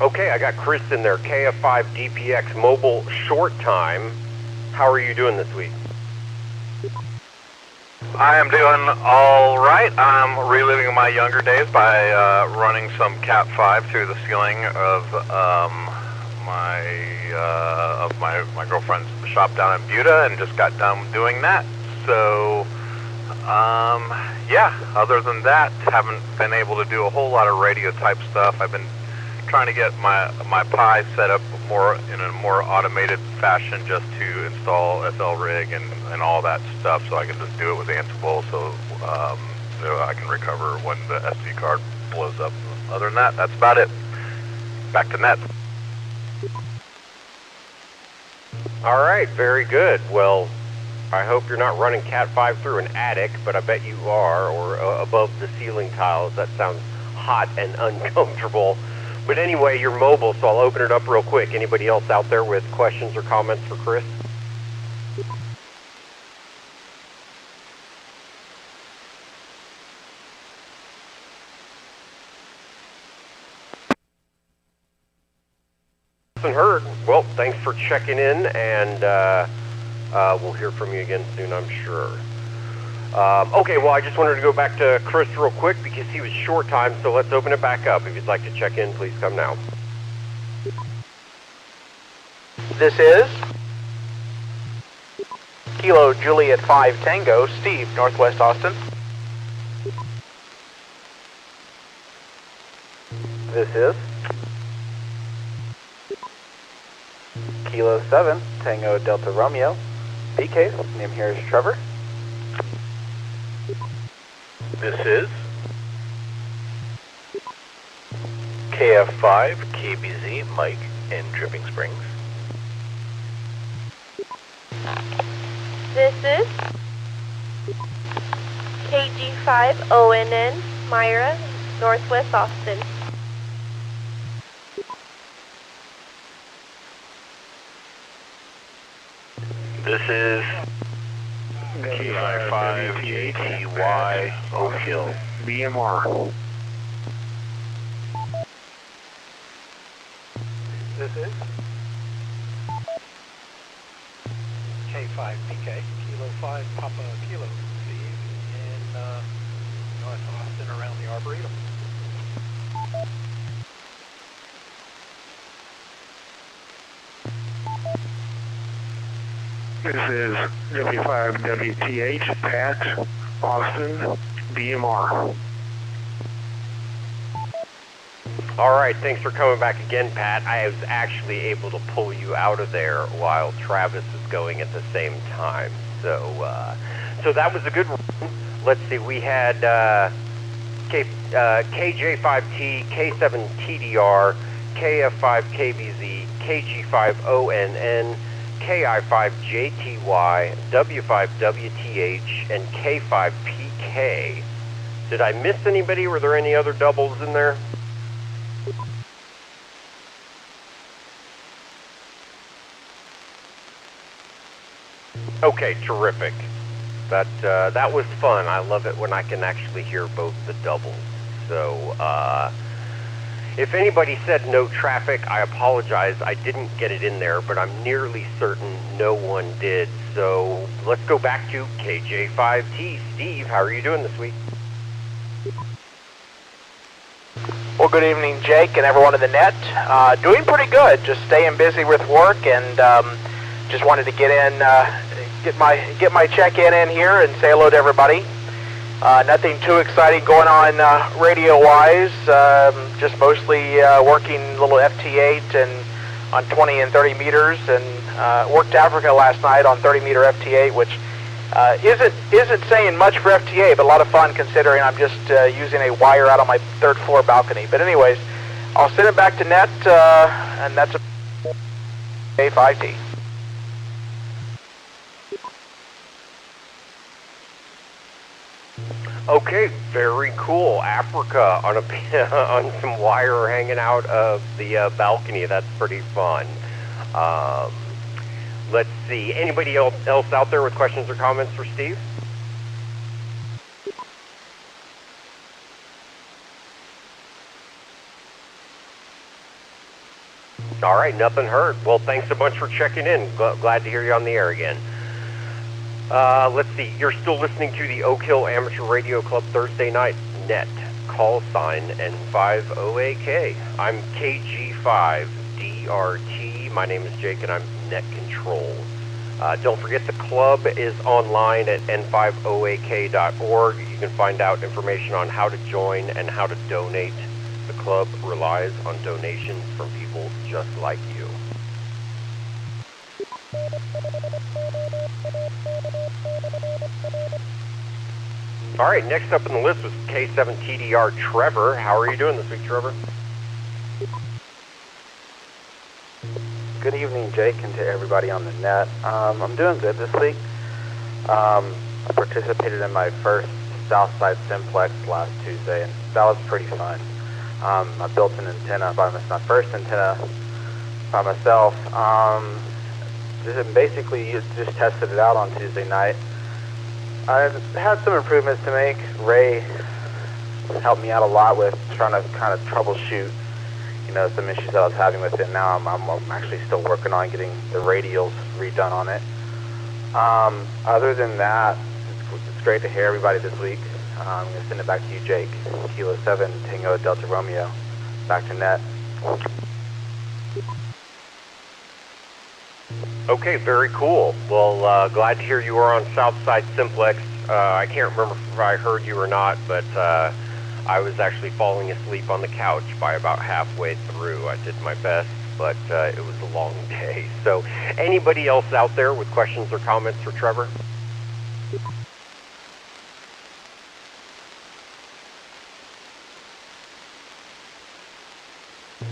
F: Okay, I got Chris in there, KF5 DPX, mobile, short time. How are you doing this week?
M: I am doing all right. I'm reliving my younger days by running some Cat 5 through the ceiling of my girlfriend's shop down in Buda, and just got done doing that. So, yeah. Other than that, haven't been able to do a whole lot of radio type stuff. I've been trying to get my Pi set up more in a more automated fashion, just to install SL rig and all that stuff, so I can just do it with Ansible, so I can recover when the SD card blows up. Other than that, that's about it. Back to net.
F: All right, very good. Well, I hope you're not running Cat 5 through an attic, but I bet you are, or above the ceiling tiles. That sounds hot and uncomfortable. But anyway, you're mobile, so I'll open it up real quick. Anybody else out there with questions or comments for Chris? Heard. Well, thanks for checking in, and we'll hear from you again soon, I'm sure. Okay, well, I just wanted to go back to Chris real quick because he was short time, so let's open it back up. If you'd like to check in, please come now.
E: This is Kilo Juliet 5 Tango, Steve, Northwest Austin. This is Kilo 7 Tango Delta Romeo, BK, name here is Trevor.
M: This is KF5 KBZ Mike in Dripping Springs.
N: This is KG5 ONN Myra, Northwest Austin.
M: This is K55ATY Oak Hill,
A: BMR.
E: This is K5PK, Kilo 5 Papa Kilo, Steve, in North Austin around the Arboretum.
A: This is W5WTH, Pat, Austin, BMR.
F: All right, thanks for coming back again, Pat. I was actually able to pull you out of there while Travis was going at the same time. So that was a good one. Let's see, we had KJ5T, K7TDR, KF5KBZ, KG5ONN, KI5JTY, W5WTH, and K5PK. Did I miss anybody? Were there any other doubles in there? Okay, terrific. That was fun. I love it when I can actually hear both the doubles. So, if anybody said no traffic, I apologize. I didn't get it in there, but I'm nearly certain no one did. So, let's go back to KJ5T. Steve, how are you doing this week?
O: Well, good evening, Jake, and everyone in the net. Doing pretty good. Just staying busy with work, and just wanted to get in, get my check-in in here and say hello to everybody. Nothing too exciting going on radio-wise. Just mostly working little FT8 and on 20 and 30 meters, and worked Africa last night on 30-meter FT8, which isn't saying much for FTA, but a lot of fun considering I'm just using a wire out on my third floor balcony. But anyways, I'll send it back to net, and that's a K5T.
F: Okay, very cool. Africa on on some wire hanging out of the balcony. That's pretty fun. Let's see. Anybody else out there with questions or comments for Steve? All right, nothing heard. Well, thanks a bunch for checking in. Glad to hear you on the air again. Let's see. You're still listening to the Oak Hill Amateur Radio Club Thursday night net. Call sign N5OAK. I'm KG5DRT. My name is Jake, and I'm net control. Don't forget the club is online at N5OAK.org. You can find out information on how to join and how to donate. The club relies on donations from people just like you. All right, next up on the list was K7TDR Trevor. How are you doing this week, Trevor?
P: Good evening, Jake, and to everybody on the net. I'm doing good this week. I participated in my first Southside Simplex last Tuesday, and that was pretty fun. I built an antenna my first antenna by myself. Basically, just tested it out on Tuesday night. I had some improvements to make. Ray helped me out a lot with trying to kind of troubleshoot, some issues that I was having with it. Now I'm actually still working on getting the radials redone on it. Other than that, it's great to hear everybody this week. I'm going to send it back to you, Jake. Kilo 7, Tango Delta Romeo. Back to net.
F: Okay, very cool. Well, glad to hear you were on Southside Simplex. I can't remember if I heard you or not, but I was actually falling asleep on the couch by about halfway through. I did my best, but it was a long day. So anybody else out there with questions or comments for Trevor?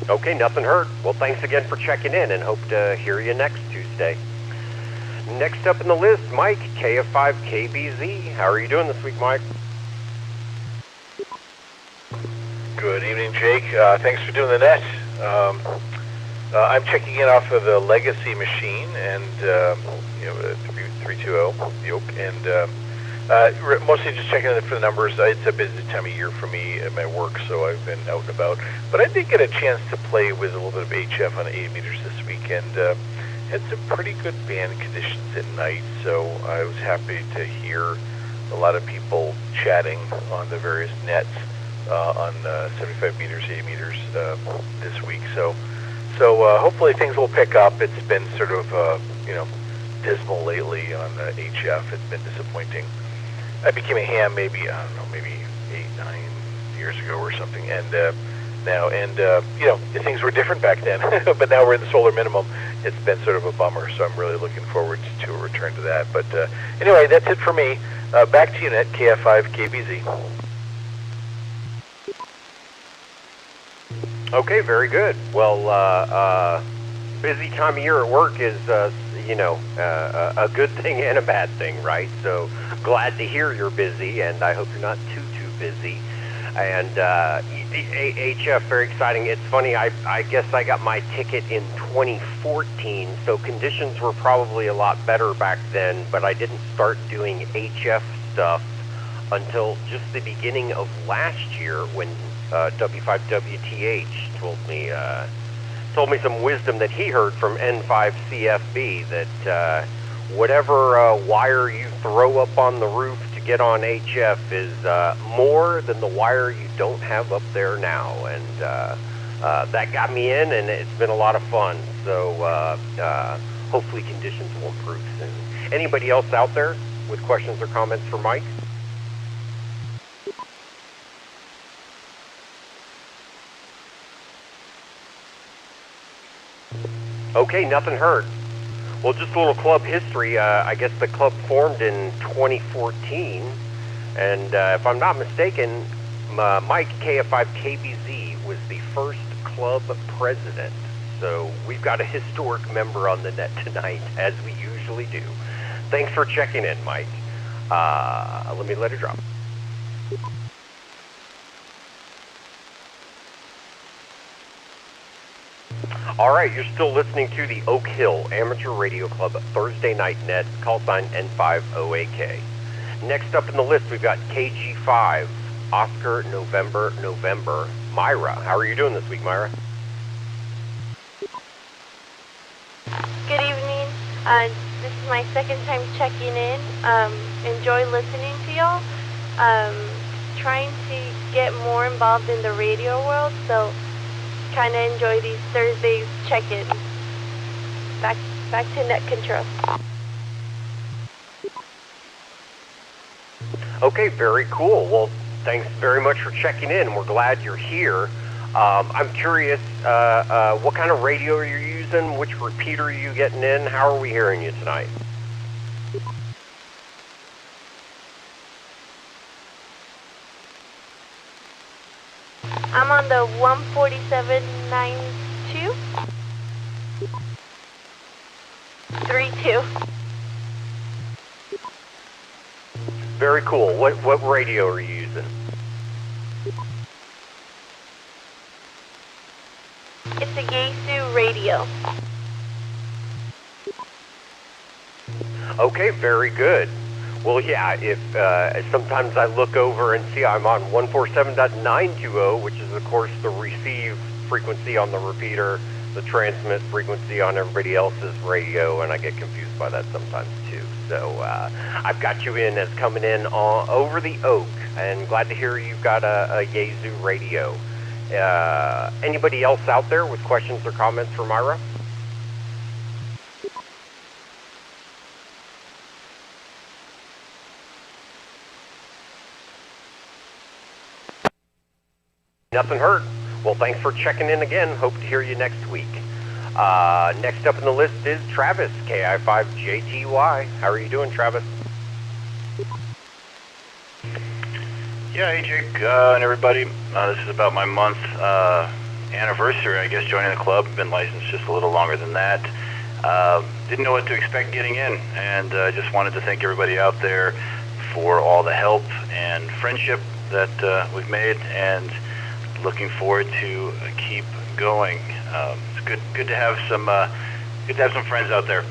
F: Okay, nothing heard. Well, thanks again for checking in, and hope to hear you next Tuesday. Next up in the list, Mike, KF5KBZ. How are you doing this week, Mike?
Q: Good evening, Jake. Thanks for doing the net. I'm checking in off of the legacy machine and 320 the Oak, and mostly just checking in for the numbers. It's a busy time of year for me at my work, so I've been out and about. But I did get a chance to play with a little bit of HF on 80 meters this week, and had some pretty good band conditions at night. So I was happy to hear a lot of people chatting on the various nets on 75 meters, 80 meters this week. So hopefully things will pick up. It's been sort of dismal lately on HF. It's been disappointing. I became a ham maybe 8, 9 years ago or something, and now, and things were different back then, but now we're in the solar minimum. It's been sort of a bummer, so I'm really looking forward to a return to that. But anyway, that's it for me. Back to you, Net, KF5KBZ.
F: Okay, very good. Well, busy time of year at work is, a good thing and a bad thing, right? So glad to hear you're busy, and I hope you're not too busy. And HF, very exciting. It's funny, I guess I got my ticket in 2014, so conditions were probably a lot better back then, but I didn't start doing HF stuff until just the beginning of last year when W5WTH told me some wisdom that he heard from N5CFB that whatever wire you throw up on the roof to get on HF is more than the wire you don't have up there now, and that got me in, and it's been a lot of fun. So hopefully conditions will improve soon. Anybody else out there with questions or comments for Mike? Okay, nothing heard. Well, just a little club history. I guess the club formed in 2014, and if I'm not mistaken, Mike, KF5KBZ, was the first club president. So we've got a historic member on the net tonight, as we usually do. Thanks for checking in, Mike. Let me let it drop. All right, you're still listening to the Oak Hill Amateur Radio Club Thursday Night Net, call sign N5OAK. Next up in the list, we've got KG5, Oscar November, Myra. How are you doing this week, Myra?
N: Good evening. This is my second time checking in. Enjoy listening to y'all. Trying to get more involved in the radio world, so kind of enjoy these Thursdays check-ins. Back to net control.
F: Okay, very cool. Well, thanks very much for checking in. We're glad you're here. I'm curious, what kind of radio are you using? Which repeater are you getting in? How are we hearing you tonight?
N: I'm on the 147.92. 32.
F: Very cool. What radio are you using?
N: It's a Yaesu radio.
F: Okay, very good. Well, yeah, if sometimes I look over and see I'm on 147.920, which is, of course, the receive frequency on the repeater, the transmit frequency on everybody else's radio, and I get confused by that sometimes, too. So I've got you in as coming in over the Oak, and glad to hear you've got a Yaesu radio. Anybody else out there with questions or comments for Myra? Nothing heard. Well, thanks for checking in again. Hope to hear you next week. Next up in the list is Travis, KI5JTY. How are you doing, Travis?
R: Yeah, hey Jake and everybody. This is about my month anniversary, I guess, joining the club. Been licensed just a little longer than that. Didn't know what to expect getting in, and just wanted to thank everybody out there for all the help and friendship that we've made, and looking forward to keep going. It's good to have some friends out there.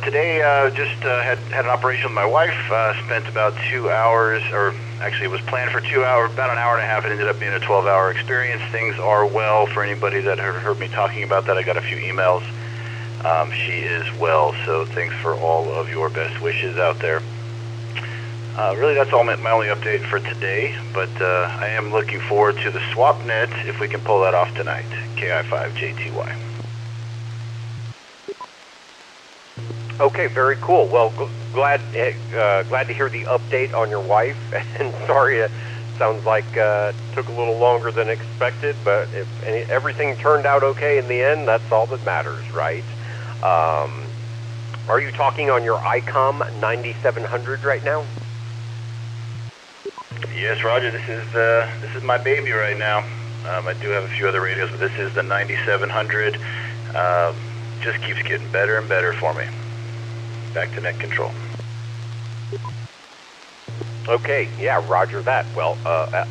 R: Today just had an operation with my wife. Spent about 2 hours, or actually it was planned for 2 hours, about an hour and a half. It ended up being a 12-hour experience. Things are well for anybody that have heard me talking about that. I got a few emails. She is well, so thanks for all of your best wishes out there. Really, that's all my only update for today, but I am looking forward to the swap net if we can pull that off tonight. KI5JTY.
F: Okay, very cool. Well, glad to hear the update on your wife, and sorry Sounds like took a little longer than expected, but if everything turned out okay in the end, that's all that matters, right? Are you talking on your ICOM 9700 right now?
R: Yes, Roger. This is my baby right now. I do have a few other radios, but this is the 9700. Just keeps getting better and better for me. Back to net control.
F: Okay, yeah, roger that. Well,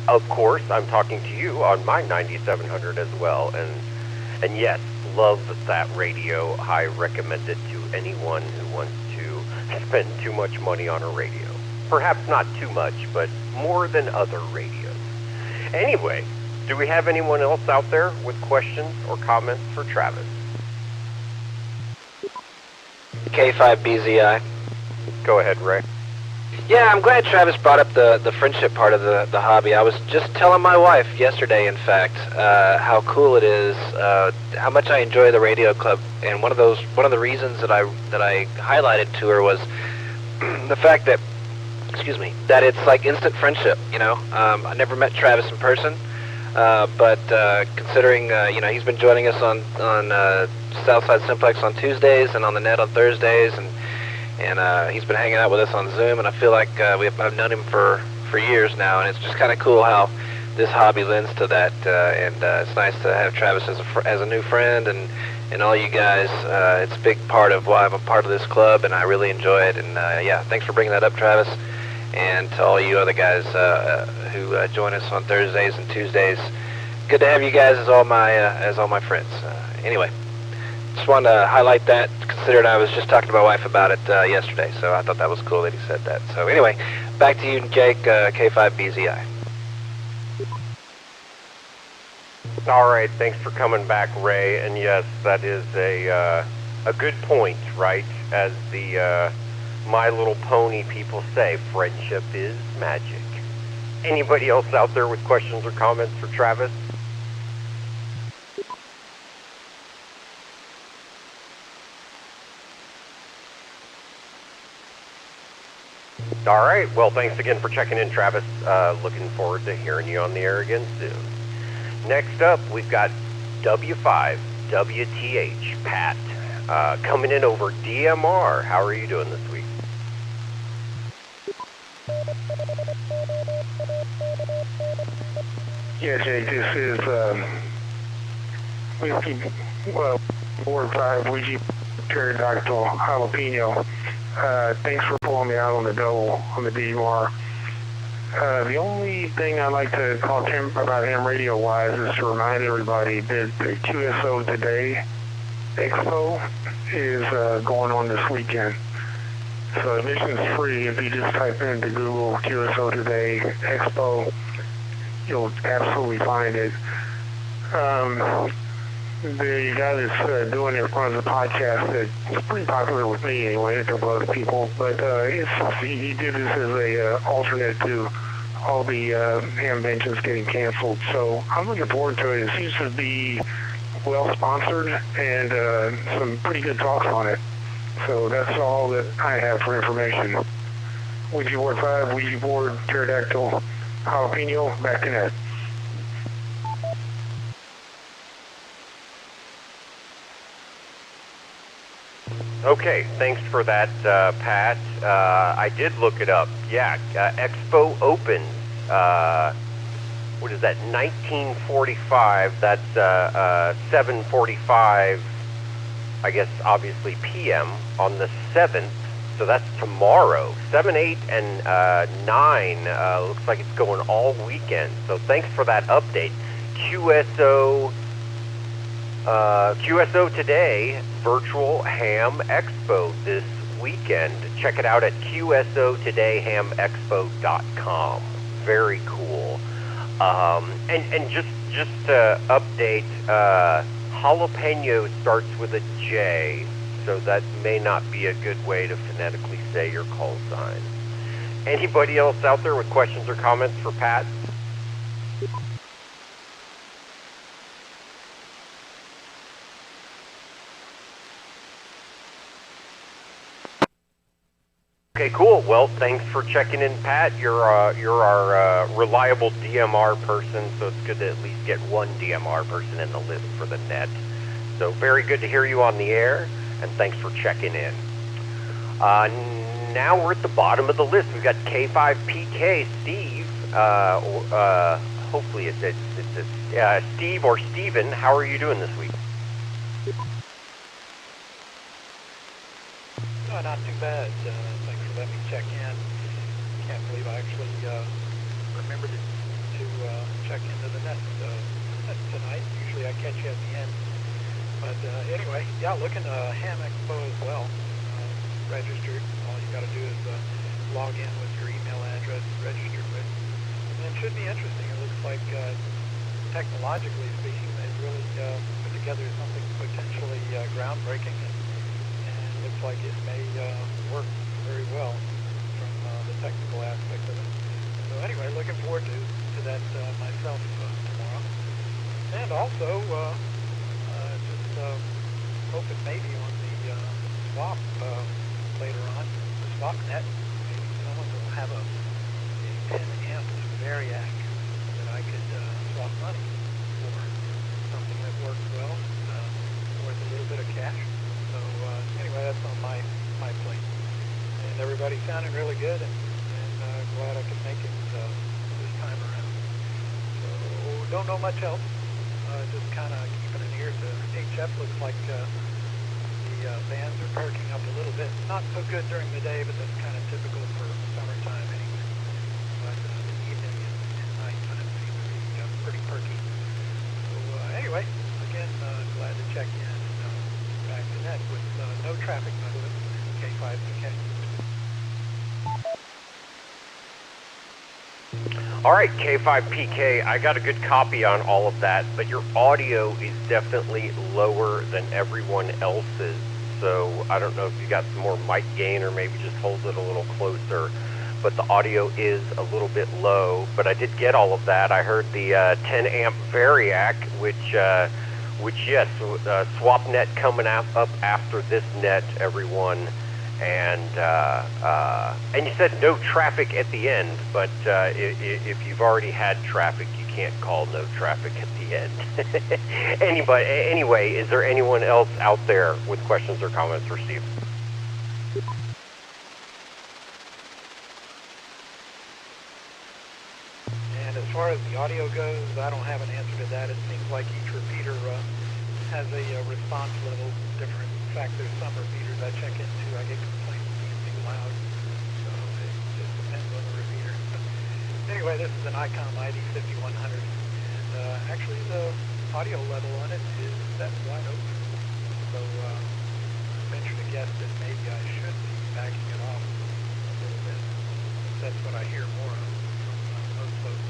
F: of course, I'm talking to you on my 9700 as well, and yes, love that radio. I recommend it to anyone who wants to spend too much money on a radio. Perhaps not too much, but more than other radios. Anyway, do we have anyone else out there with questions or comments for Travis?
J: K5BZI.
F: Go ahead, Ray.
J: Yeah, I'm glad Travis brought up the friendship part of the hobby. I was just telling my wife yesterday, in fact, how cool it is, how much I enjoy the radio club, and one of the reasons that I highlighted to her was the fact that, that it's like instant friendship. You know, I never met Travis in person, but considering he's been joining us on Southside Simplex on Tuesdays and on the net on Thursdays, and he's been hanging out with us on Zoom, and I feel like I've known him for years now, and it's just kind of cool how this hobby lends to that, and it's nice to have Travis as a new friend, and all you guys. It's a big part of why I'm a part of this club, and I really enjoy it, and yeah, thanks for bringing that up, Travis, and to all you other guys who join us on Thursdays and Tuesdays. Good to have you guys as all my friends. Anyway. Just wanted to highlight that, considering I was just talking to my wife about it yesterday, so I thought that was cool that he said that. So anyway, back to you, Jake, K5BZI.
F: All right, thanks for coming back, Ray. And yes, that is a good point, right? As the My Little Pony people say, friendship is magic. Anybody else out there with questions or comments for Travis? All right, well, thanks again for checking in, Travis. Looking forward to hearing you on the air again soon. Next up, we've got W5WTH, Pat, coming in over DMR. How are you doing this week?
A: Yeah, Jake, this is Whiskey, Board 5, Ouija Pterodactyl Jalapeno. Thanks for pulling me out on the double on the DMR. The only thing I'd like to talk to him about ham radio-wise is to remind everybody that the QSO Today Expo is going on this weekend. So admission's free. If you just type into Google QSO Today Expo, you'll absolutely find it. The guy that's doing it runs a podcast that's pretty popular with me anyway, a couple other people, but he did this as a alternate to all the ham benches getting canceled. So I'm looking forward to it. It seems to be well sponsored and some pretty good talks on it. So that's all that I have for information. Ouija Board 5, Ouija Board Pterodactyl Jalapeno, back to net.
F: Okay, thanks for that, Pat. I did look it up. Yeah, Expo opens, what is that, 1945, that's 7:45, I guess, obviously PM, on the 7th, so that's tomorrow. 7, 8, and 9, looks like it's going all weekend, so thanks for that update. QSO Today Virtual Ham Expo this weekend. Check it out at qsotodayhamexpo.com. Very cool. And just to update, jalapeno starts with a J, so that may not be a good way to phonetically say your call sign. Anybody else out there with questions or comments for Pat? Okay, cool. Well, thanks for checking in, Pat. You're our reliable DMR person, so it's good to at least get one DMR person in the list for the net. So very good to hear you on the air, and thanks for checking in. Now we're at the bottom of the list. We've got K5PK, Steve. Hopefully it's Steve or Steven. How are you doing this week?
S: Not too bad. Thanks for letting me check in. Can't believe I actually remembered to check into the net tonight. Usually I catch you at the end. But anyway, yeah, looking Ham Expo as well. Registered. All you got to do is log in with your email address registered with. And it should be interesting. It looks like technologically speaking, they've really put together something potentially groundbreaking. Looks like it may work very well from the technical aspect of it. So anyway, looking forward to that myself tomorrow. And also, just hoping maybe on the swap later on, the swap net, maybe someone will have a 10-amp variac that I could swap money for. Something that works well, worth a little bit of cash. So anyway, that's on my plate. And everybody's sounding really good, and glad I could make it this time around. So don't know much else. Just kind of keeping an ear to HF. Looks like the bands are perking up a little bit. Not so good during the day, but that's kind of typical for summertime anyway. But the evening and nighttime seem to be pretty perky. So anyway, again, glad to check in. Back to net with no traffic, by the way, K5PK.
F: All right, K5PK, I got a good copy on all of that, but your audio is definitely lower than everyone else's, so I don't know if you got some more mic gain or maybe just hold it a little closer, but the audio is a little bit low, but I did get all of that. I heard the 10-amp variac, which yes, swap net coming up after this net, everyone, and you said no traffic at the end, but if you've already had traffic, you can't call no traffic at the end. Anyway, is there anyone else out there with questions or comments for Steve?
S: And as far as the audio goes, I don't have an answer to that. It seems like each repeater has a response level different. In fact, there's some repeaters I check into, I get complaints being too loud. So it just depends on the repeater. But anyway, this is an ICOM ID5100. And actually the audio level on it is set wide open. So I venture to guess that maybe I should be backing it off a little bit. That's what I hear more of from most folks.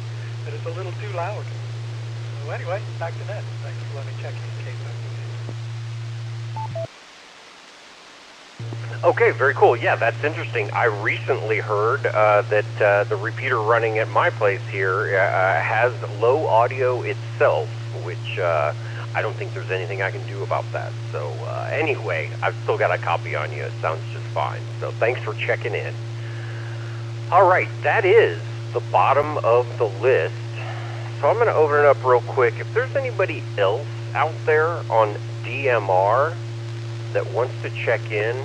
S: But it's a little too loud. So anyway, back to net. Thanks for letting me check in case I
F: Okay, very cool. Yeah, that's interesting. I recently heard that the repeater running at my place here has low audio itself, which I don't think there's anything I can do about that. So anyway, I've still got a copy on you. It sounds just fine. So thanks for checking in. All right, that is the bottom of the list. So I'm going to open it up real quick. If there's anybody else out there on DMR that wants to check in,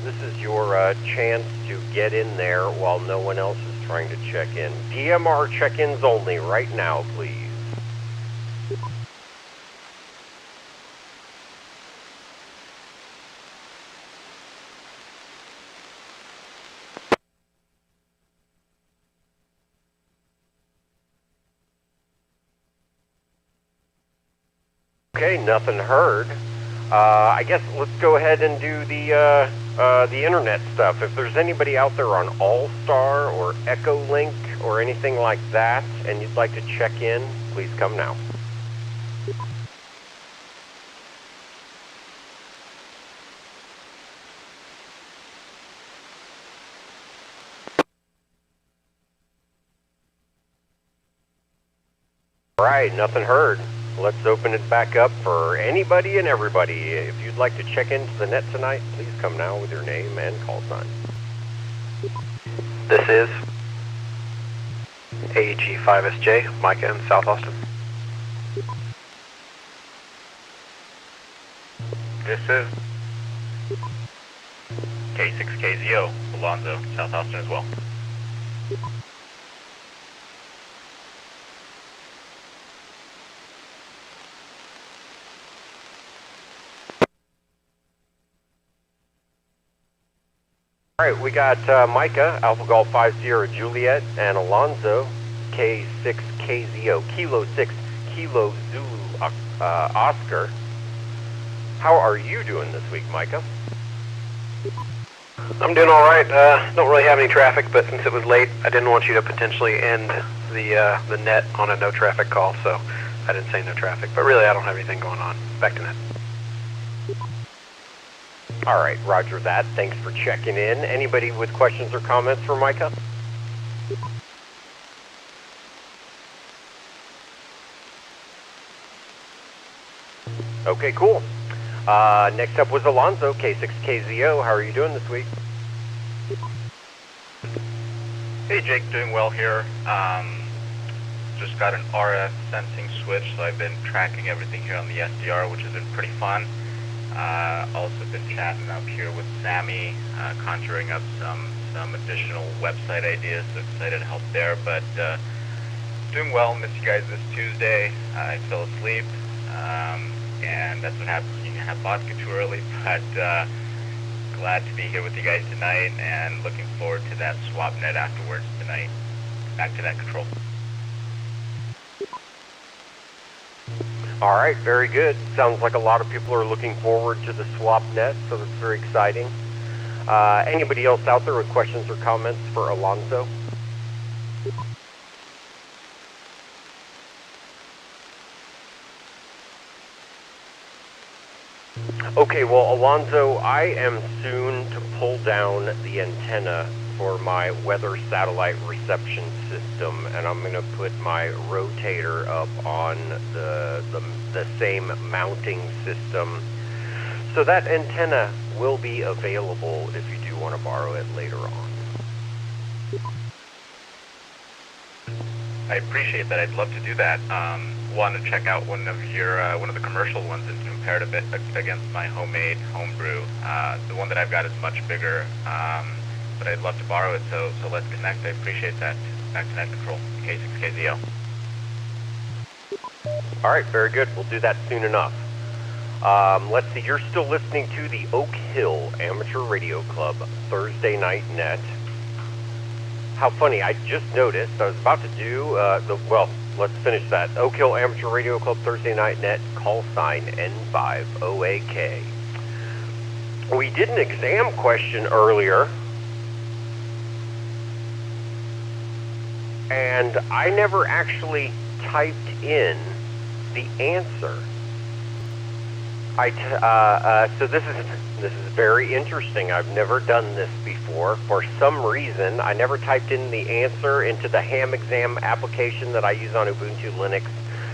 F: this is your chance to get in there while no one else is trying to check in. DMR check-ins only right now, please. Okay, nothing heard. I guess let's go ahead and do the internet stuff. If there's anybody out there on AllStar or EchoLink or anything like that, and you'd like to check in, please come now. All right, nothing heard. Let's open it back up for anybody and everybody. If you'd like to check into the net tonight, please come now with your name and call sign.
E: This is AG5SJ, Micah in South Austin.
T: This is K6KZO, Alonzo, South Austin as well.
F: All right, we got Micah, Alpha Golf 5 Sierra Juliet, and Alonzo, K6KZO, Kilo 6, Kilo Zulu Oscar. How are you doing this week, Micah?
E: I'm doing all right. Don't really have any traffic, but since it was late, I didn't want you to potentially end the net on a no traffic call, so I didn't say no traffic. But really, I don't have anything going on. Back to net.
F: All right, roger that. Thanks for checking in. Anybody with questions or comments for Micah? Okay, cool. Next up was Alonzo, K6KZO. How are you doing this week?
T: Hey Jake, doing well here. Just got an RF sensing switch, so I've been tracking everything here on the SDR, which has been pretty fun. Also been chatting up here with Sammy, conjuring up some additional website ideas, so excited to help there, but doing well. Missed you guys this Tuesday. I fell asleep, and that's what happens when you have vodka too early, but glad to be here with you guys tonight, and looking forward to that swap net afterwards tonight. Back to that control.
F: All right, very good. Sounds like a lot of people are looking forward to the swap net, so that's very exciting. Anybody else out there with questions or comments for Alonzo? Okay, well, Alonzo, I am soon to pull down the antenna for my weather satellite reception system, and I'm going to put my rotator up on the same mounting system. So that antenna will be available if you do want to borrow it later on.
T: I appreciate that. I'd love to do that. Want to check out one of the commercial ones and compare it a bit against my homemade homebrew. The one that I've got is much bigger, but I'd love to borrow it. So let's connect. I appreciate that. Back to net control. K6KZO.
F: All right, very good. We'll do that soon enough. Let's see. You're still listening to the Oak Hill Amateur Radio Club Thursday Night Net. How funny, I just noticed, I was about to do, well, let's finish that. Oak Hill Amateur Radio Club Thursday Night Net, call sign N5OAK. We did an exam question earlier, and I never actually typed in the answer. So this is very interesting. I've never done this before. For some reason, I never typed in the answer into the ham exam application that I use on Ubuntu Linux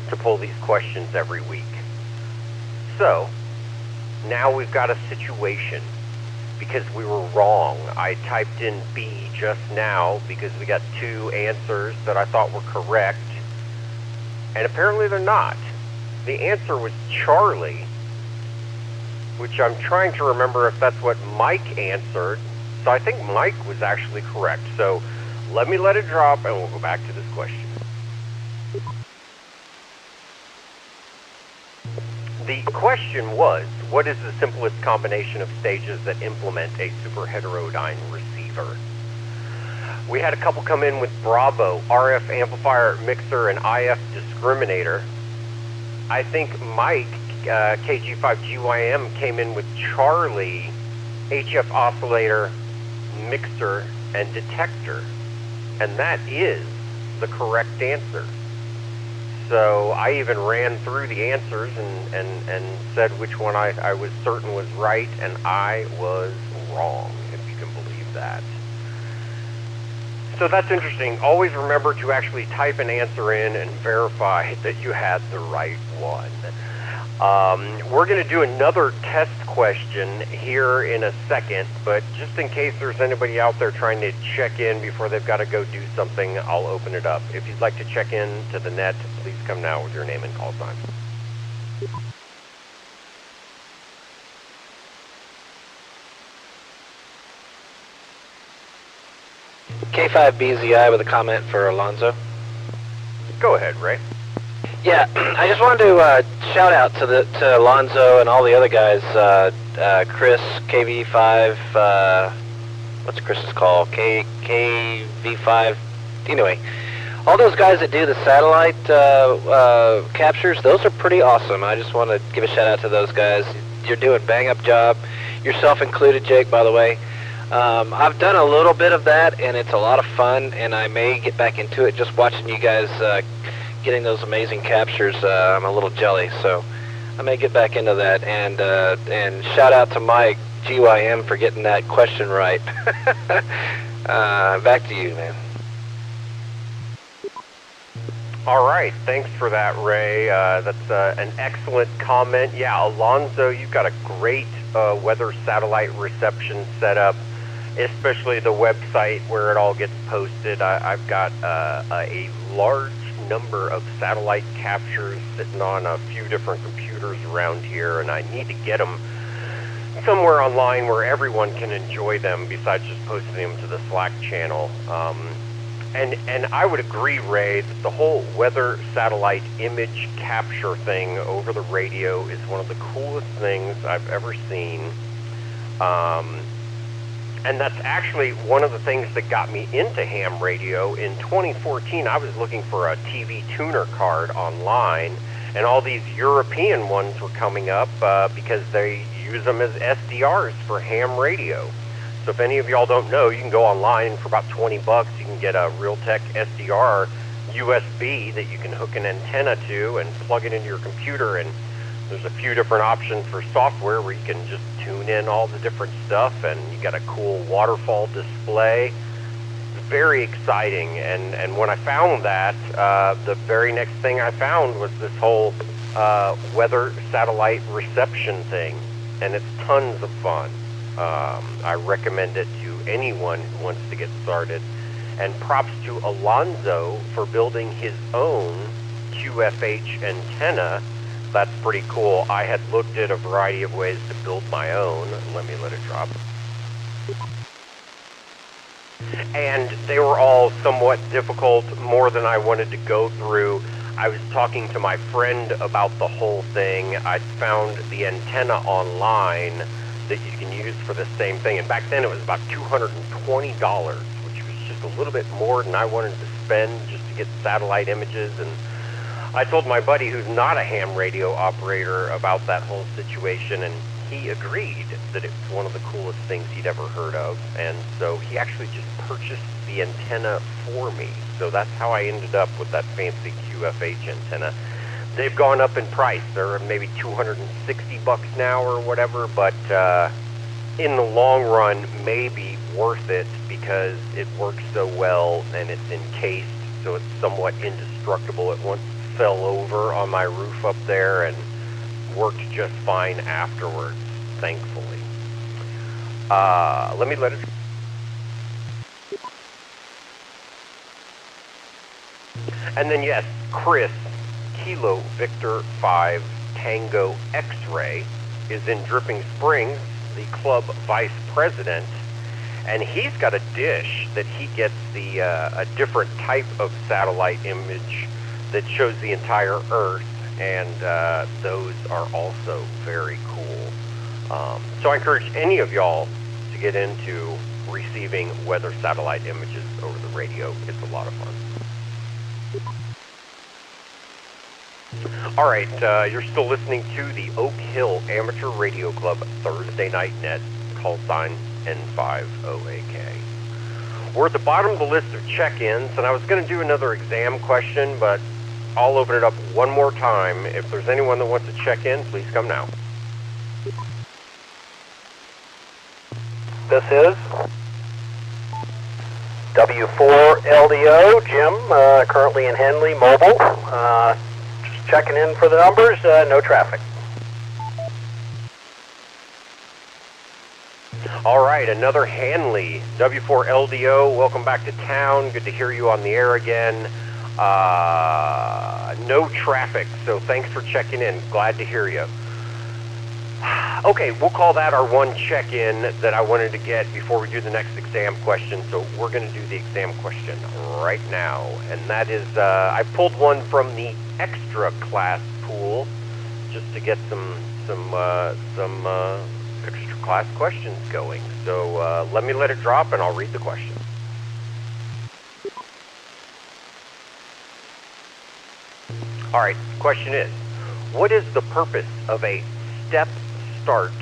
F: to pull these questions every week. So now we've got a situation because we were wrong. I typed in B just now because we got two answers that I thought were correct, and apparently they're not. The answer was Charlie, which I'm trying to remember if that's what Mike answered. So I think Mike was actually correct. So let me let it drop and we'll go back to this question. The question was, what is the simplest combination of stages that implement a superheterodyne receiver? We had a couple come in with Bravo, RF amplifier mixer, and IF discriminator. I think Mike, KG5GYM, came in with Charlie, HF oscillator, mixer, and detector. And that is the correct answer. So I even ran through the answers and said which one I was certain was right, and I was wrong, if you can believe that. So that's interesting. Always remember to actually type an answer in and verify that you had the right one. We're going to do another test question here in a second, but just in case there's anybody out there trying to check in before they've got to go do something, I'll open it up. If you'd like to check in to the net, please come now with your name and call sign.
J: K5BZI with a comment for Alonzo.
F: Go ahead, Ray.
J: Yeah, I just wanted to shout out to Alonzo and all the other guys. Chris, KV5, what's Chris's call? KV5. Anyway, all those guys that do the satellite captures, those are pretty awesome. I just want to give a shout out to those guys. You're doing a bang up job, yourself included, Jake, by the way. I've done a little bit of that, and it's a lot of fun, and I may get back into it just watching you guys getting those amazing captures. I'm a little jelly, so I may get back into that. And shout out to Mike, GYM, for getting that question right. Back to you, man.
F: All right, thanks for that, Ray. That's an excellent comment. Yeah, Alonzo, you've got a great weather satellite reception set up, especially the website where it all gets posted. I've got a large number of satellite captures sitting on a few different computers around here, and I need to get them somewhere online where everyone can enjoy them besides just posting them to the Slack channel. And I would agree, Ray, that the whole weather satellite image capture thing over the radio is one of the coolest things I've ever seen. And that's actually one of the things that got me into ham radio. In 2014, I was looking for a TV tuner card online, and all these European ones were coming up because they use them as SDRs for ham radio. So if any of y'all don't know, you can go online, and for about 20 bucks, you can get a Realtek SDR USB that you can hook an antenna to and plug it into your computer. And there's a few different options for software where you can just tune in all the different stuff, and you got a cool waterfall display. It's very exciting. And when I found that, the very next thing I found was this whole weather satellite reception thing, and it's tons of fun. I recommend it to anyone who wants to get started. And props to Alonzo for building his own QFH antenna. That's pretty cool. I had looked at a variety of ways to build my own. Let me let it drop. And they were all somewhat difficult, more than I wanted to go through. I was talking to my friend about the whole thing. I found the antenna online that you can use for the same thing. And back then it was about $220, which was just a little bit more than I wanted to spend just to get satellite images. And I told my buddy, who's not a ham radio operator, about that whole situation, and he agreed that it's one of the coolest things he'd ever heard of. And so he actually just purchased the antenna for me. So that's how I ended up with that fancy QFH antenna. They've gone up in price. They're maybe $260 now or whatever, but in the long run, maybe worth it because it works so well and it's encased, so it's somewhat indestructible. It once fell over on my roof up there and worked just fine afterwards, thankfully. Let me let it... And then yes, Chris, Kilo Victor 5 Tango X-Ray, is in Dripping Springs, the club vice president, and he's got a dish that he gets the a different type of satellite image that shows the entire Earth, and those are also very cool. So I encourage any of y'all to get into receiving weather satellite images over the radio. It's a lot of fun. All right, you're still listening to the Oak Hill Amateur Radio Club Thursday Night Net, call sign N5OAK. We're at the bottom of the list of check-ins, and I was going to do another exam question, but I'll open it up one more time. If there's anyone that wants to check in, please come now.
E: This is W4LDO, Jim, currently in Henley, mobile. Just checking in for the numbers, no traffic.
F: All right, another Hanley, W4LDO, welcome back to town. Good to hear you on the air again. No traffic, so thanks for checking in. Glad to hear you. Okay, we'll call that our one check-in that I wanted to get before we do the next exam question. So we're going to do the exam question right now, and that is I pulled one from the extra class pool just to get some extra class questions going. So let it drop, and I'll read the question. All right, question is, what is the purpose of a step-start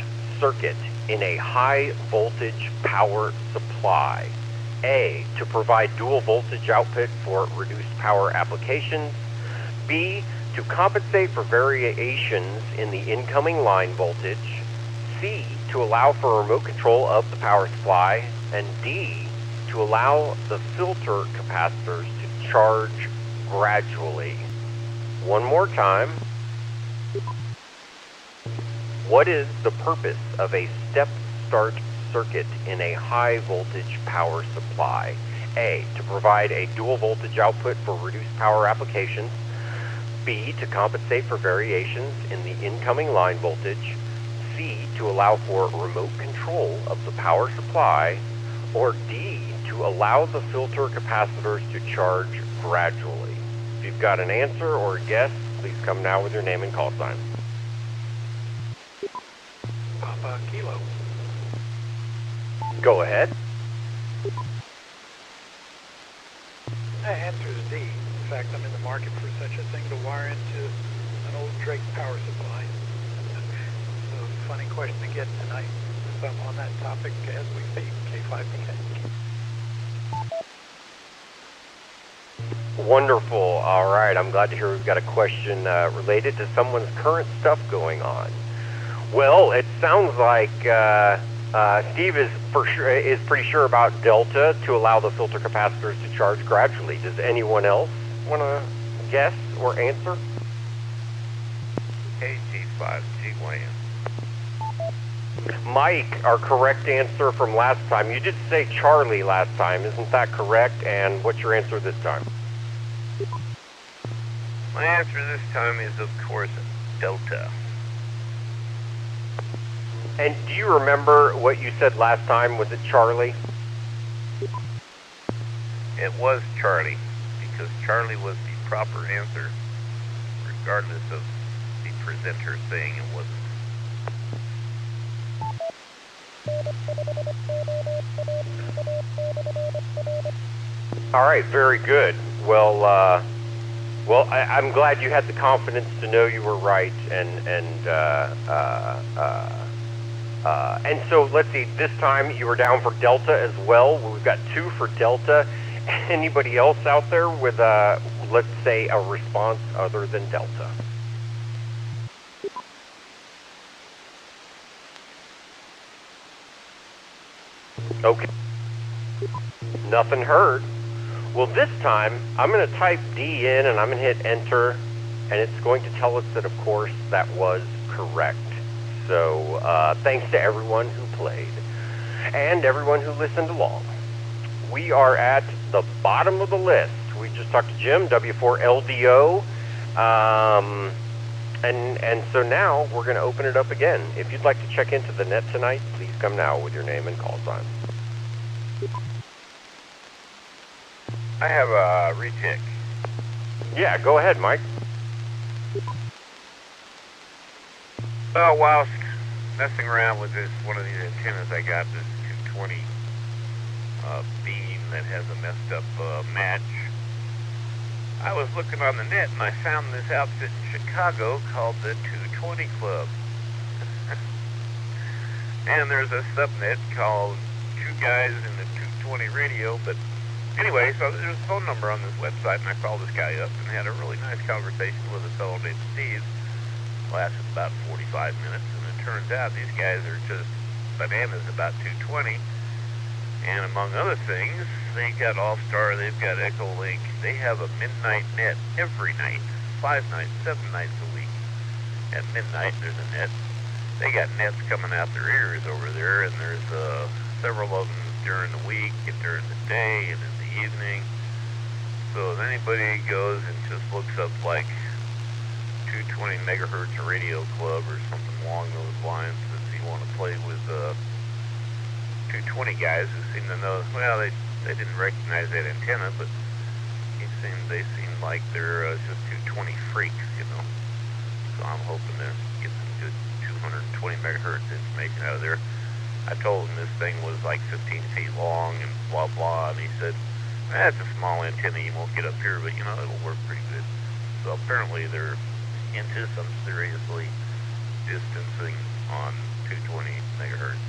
F: circuit in a high-voltage power supply? A, to provide dual voltage output for reduced power applications. B, to compensate for variations in the incoming line voltage. C, to allow for remote control of the power supply. And D, to allow the filter capacitors to charge gradually. One more time. What is the purpose of a step-start circuit in a high-voltage power supply? A, to provide a dual voltage output for reduced power applications. B, to compensate for variations in the incoming line voltage. C, to allow for remote control of the power supply. Or D, to allow the filter capacitors to charge gradually. If you've got an answer or a guess, please come now with your name and call sign.
S: Papa Kilo.
F: Go ahead.
S: Answer is D. In fact, I'm in the market for such a thing to wire into an old Drake power supply. So, funny question to get tonight. So I'm on that topic as we speak, K5PN.
F: Wonderful. All right. I'm glad to hear we've got a question related to someone's current stuff going on. Well, it sounds like Steve is pretty sure about Delta to allow the filter capacitors to charge gradually. Does anyone else want to guess or answer?
L: KG5, G1.
F: Mike, our correct answer from last time. You did say Charlie last time. Isn't that correct? And what's your answer this time?
L: My answer this time is, of course, Delta.
F: And do you remember what you said last time? Was it Charlie?
L: It was Charlie, because Charlie was the proper answer, regardless of the presenter saying it wasn't.
F: All right, very good. Well, I'm glad you had the confidence to know you were right, and so let's see. This time you were down for Delta as well. We've got 2 for Delta. Anybody else out there with let's say a response other than Delta? Okay. Nothing heard. Well, this time, I'm going to type D in, and I'm going to hit enter, and it's going to tell us that, of course, that was correct. So, thanks to everyone who played, and everyone who listened along. We are at the bottom of the list. We just talked to Jim, W4LDO, and so now we're going to open it up again. If you'd like to check into the net tonight, please come now with your name and call sign.
L: I have a recheck.
F: Yeah, go ahead, Mike.
L: Well, whilst messing around with this, one of these antennas, I got this 220 beam that has a messed up match. I was looking on the net and I found this outfit in Chicago called the 220 Club. And there's a subnet called Two Guys in the 220 Radio, but anyway, so there's a phone number on this website, and I called this guy up and had a really nice conversation with a fellow named Steve. Lasted about 45 minutes, and it turns out these guys are just bananas about 220. And among other things, they've got AllStar, they've got EchoLink, they have a midnight net every night, 5 nights, 7 nights a week. At midnight, there's a net. they got nets coming out their ears over there, and there's several of them during the week and during the day and in the evening. So if anybody goes and just looks up like 220 megahertz radio club or something along those lines, if you want to play with 220 guys who seem to know, well, they didn't recognize that antenna, but they seem like they're just 220 freaks, you know. So I'm hoping to get some good 220 megahertz information out of there. I told him this thing was like 15 feet long and blah blah, and he said, that's a small antenna, you won't get up here, but you know, it'll work pretty good. So apparently they're into some seriously distancing on 220 megahertz.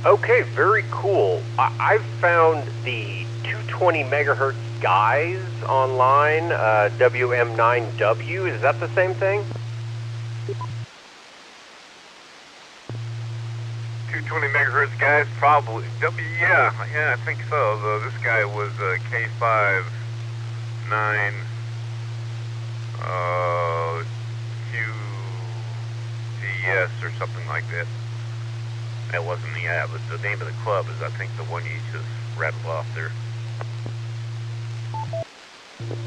F: Okay, very cool. I've found the 220 megahertz guys online, WM9W. Is that the same thing?
L: 220 megahertz guys, probably. Yeah, I think so. Though this guy was K59 QDS or something like that. That wasn't the ad, but the name of the club is, I think, the one you just rattled off there.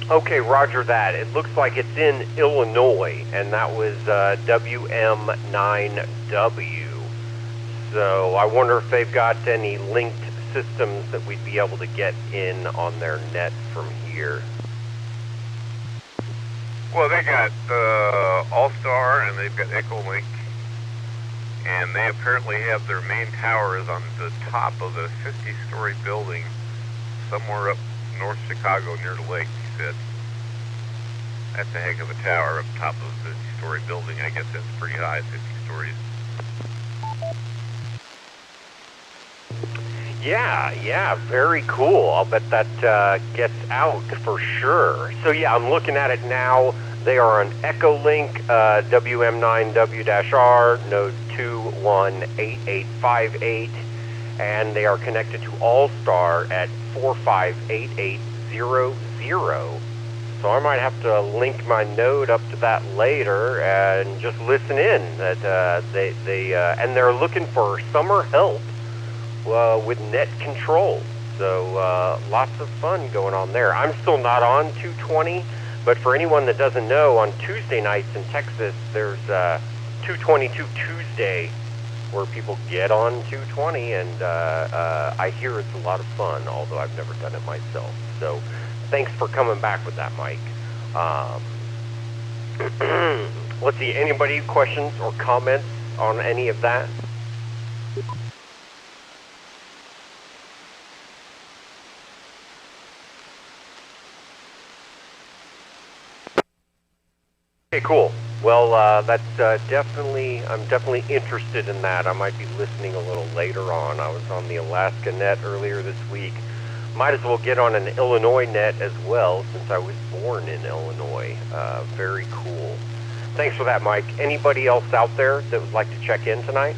F: Okay, roger that. It looks like it's in Illinois, and that was WM9W. So I wonder if they've got any linked systems that we'd be able to get in on their net from here.
L: Well, they got AllStar, and they've got EchoLink. And they apparently have their main towers on the top of a 50-story building somewhere up North Chicago near the lake, he said. That's a heck of a tower up top of a 50-story building. I guess that's pretty high, 50 stories.
F: Yeah, very cool. I'll bet that gets out for sure. So yeah, I'm looking at it now. They are on EchoLink, WM9W-R, node 218858, and they are connected to AllStar at 458800. So I might have to link my node up to that later and just listen in. That and they're looking for summer help with net control. So lots of fun going on there. I'm still not on 220. But for anyone that doesn't know, on Tuesday nights in Texas, there's 222 Tuesday where people get on 220, and I hear it's a lot of fun, although I've never done it myself. So thanks for coming back with that, Mike. Let's see, anybody questions or comments on any of that? Okay, cool. Well, that's definitely, I'm definitely interested in that. I might be listening a little later on. I was on the Alaska net earlier this week. Might as well get on an Illinois net as well, since I was born in Illinois. Very cool. Thanks for that, Mike. Anybody else out there that would like to check in tonight?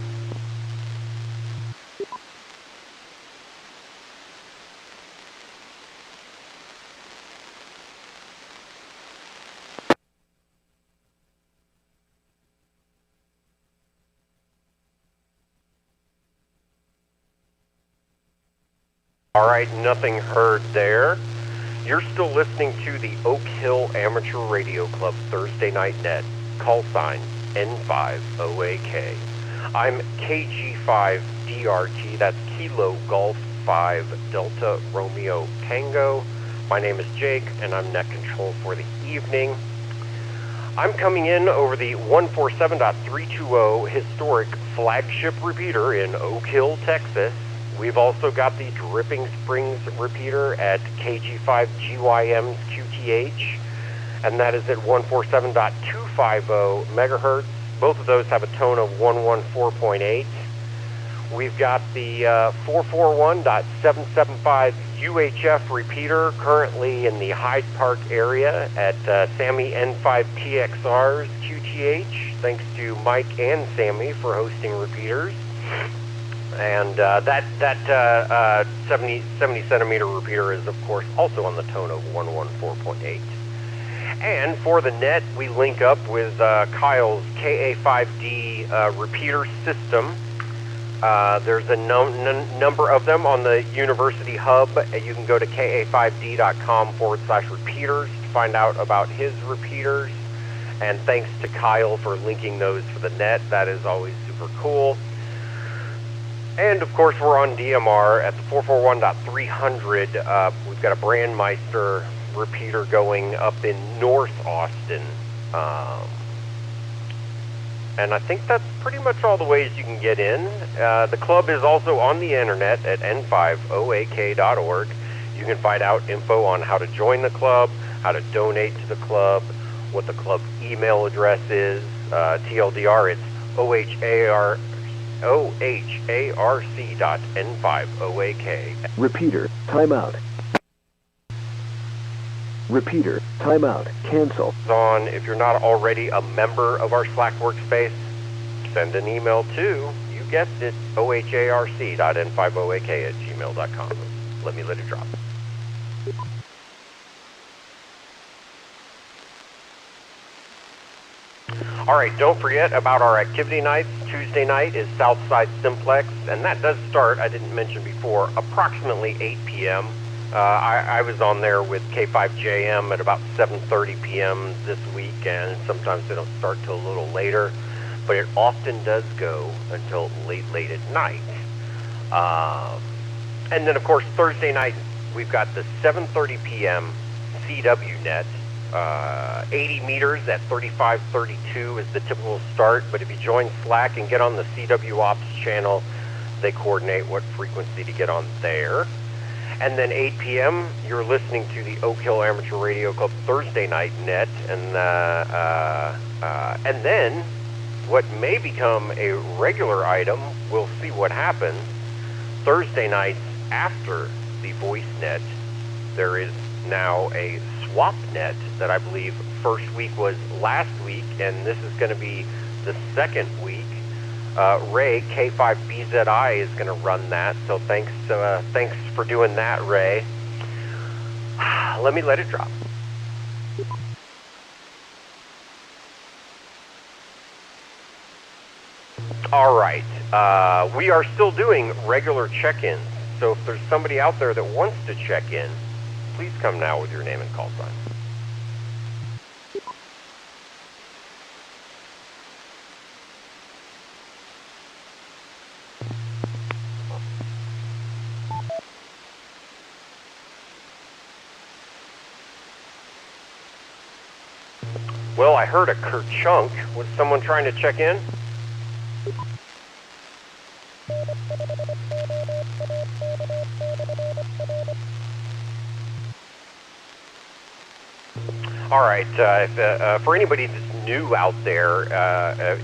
F: All right, nothing heard there. You're still listening to the Oak Hill Amateur Radio Club Thursday Night Net, call sign N5OAK. I'm KG5DRT, that's Kilo Golf 5 Delta Romeo Tango. My name is Jake, and I'm net control for the evening. I'm coming in over the 147.320 historic flagship repeater in Oak Hill, Texas. We've also got the Dripping Springs repeater at KG5GYM's QTH, and that is at 147.250 megahertz. Both of those have a tone of 114.8. We've got the 441.775 UHF repeater currently in the Hyde Park area at Sammy N5TXR's QTH. Thanks to Mike and Sammy for hosting repeaters. And that 70 centimeter repeater is, of course, also on the tone of 114.8. And for the net, we link up with Kyle's KA5D repeater system. There's a number of them on the University Hub. You can go to ka5d.com/repeaters to find out about his repeaters. And thanks to Kyle for linking those for the net. That is always super cool. And of course, we're on DMR at the 441.300. We've got a Brandmeister repeater going up in North Austin. And I think that's pretty much all the ways you can get in. The club is also on the internet at N5OAK.org. You can find out info on how to join the club, how to donate to the club, what the club email address is. TLDR, it's OHARC.N5OAK.
U: Repeater, timeout. Repeater, timeout, cancel.
F: On, if you're not already a member of our Slack workspace, send an email to, you guessed it, OHARC.N5OAK@gmail.com. Let it drop. All right, don't forget about our activity nights. Tuesday night is Southside Simplex, and that does start, I didn't mention before, approximately 8 p.m. I was on there with K5JM at about 7:30 p.m. this week, and sometimes they don't start till a little later, but it often does go until late at night. And then, of course, Thursday night, we've got the 7:30 p.m. CW net. 80 meters at 3532 is the typical start, but if you join Slack and get on the CW Ops channel, they coordinate what frequency to get on there. And then 8 p.m., you're listening to the Oak Hill Amateur Radio Club Thursday night net, and then what may become a regular item, we'll see what happens. Thursday nights after the voice net, there is now a swap net that I believe first week was last week, and this is going to be the second week. Ray, K5BZI, is going to run that, so thanks for doing that, Ray. Let it drop. All right, we are still doing regular check-ins, so if there's somebody out there that wants to check in, please come now with your name and call sign. Well, I heard a kerchunk. Was someone trying to check in? All right, for anybody that's new out there,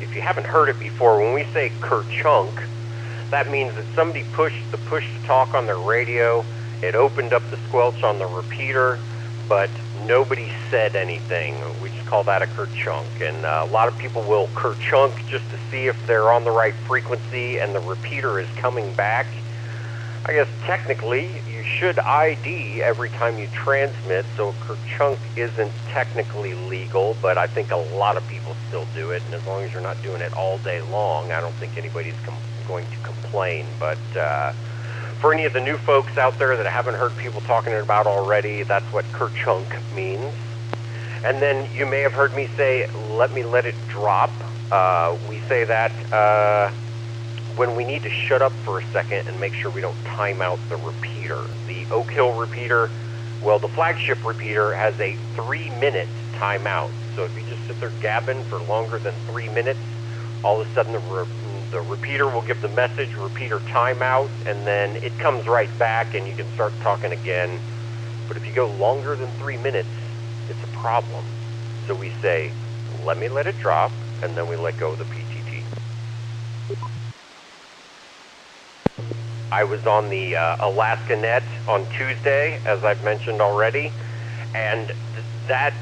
F: if you haven't heard it before, when we say kerchunk, that means that somebody pushed the push-to-talk on their radio, it opened up the squelch on the repeater, but nobody said anything. We just call that a kerchunk, and a lot of people will kerchunk just to see if they're on the right frequency and the repeater is coming back. I guess technically you should ID every time you transmit, so kerchunk isn't technically legal, but I think a lot of people still do it, and as long as you're not doing it all day long, I don't think anybody's going to complain. But for any of the new folks out there that haven't heard people talking about already, that's what kerchunk means. And then you may have heard me say, let it drop. We say that when we need to shut up for a second and make sure we don't time out the repeater. The Oak Hill repeater, well, the flagship repeater has a 3-minute timeout. So if you just sit there gabbing for longer than 3 minutes, all of a sudden the repeater will give the message, repeater timeout, and then it comes right back and you can start talking again. But if you go longer than 3 minutes, it's a problem. So we say, let it drop, and then we let go of the PTT. I was on the Alaska net on Tuesday, as I've mentioned already, and that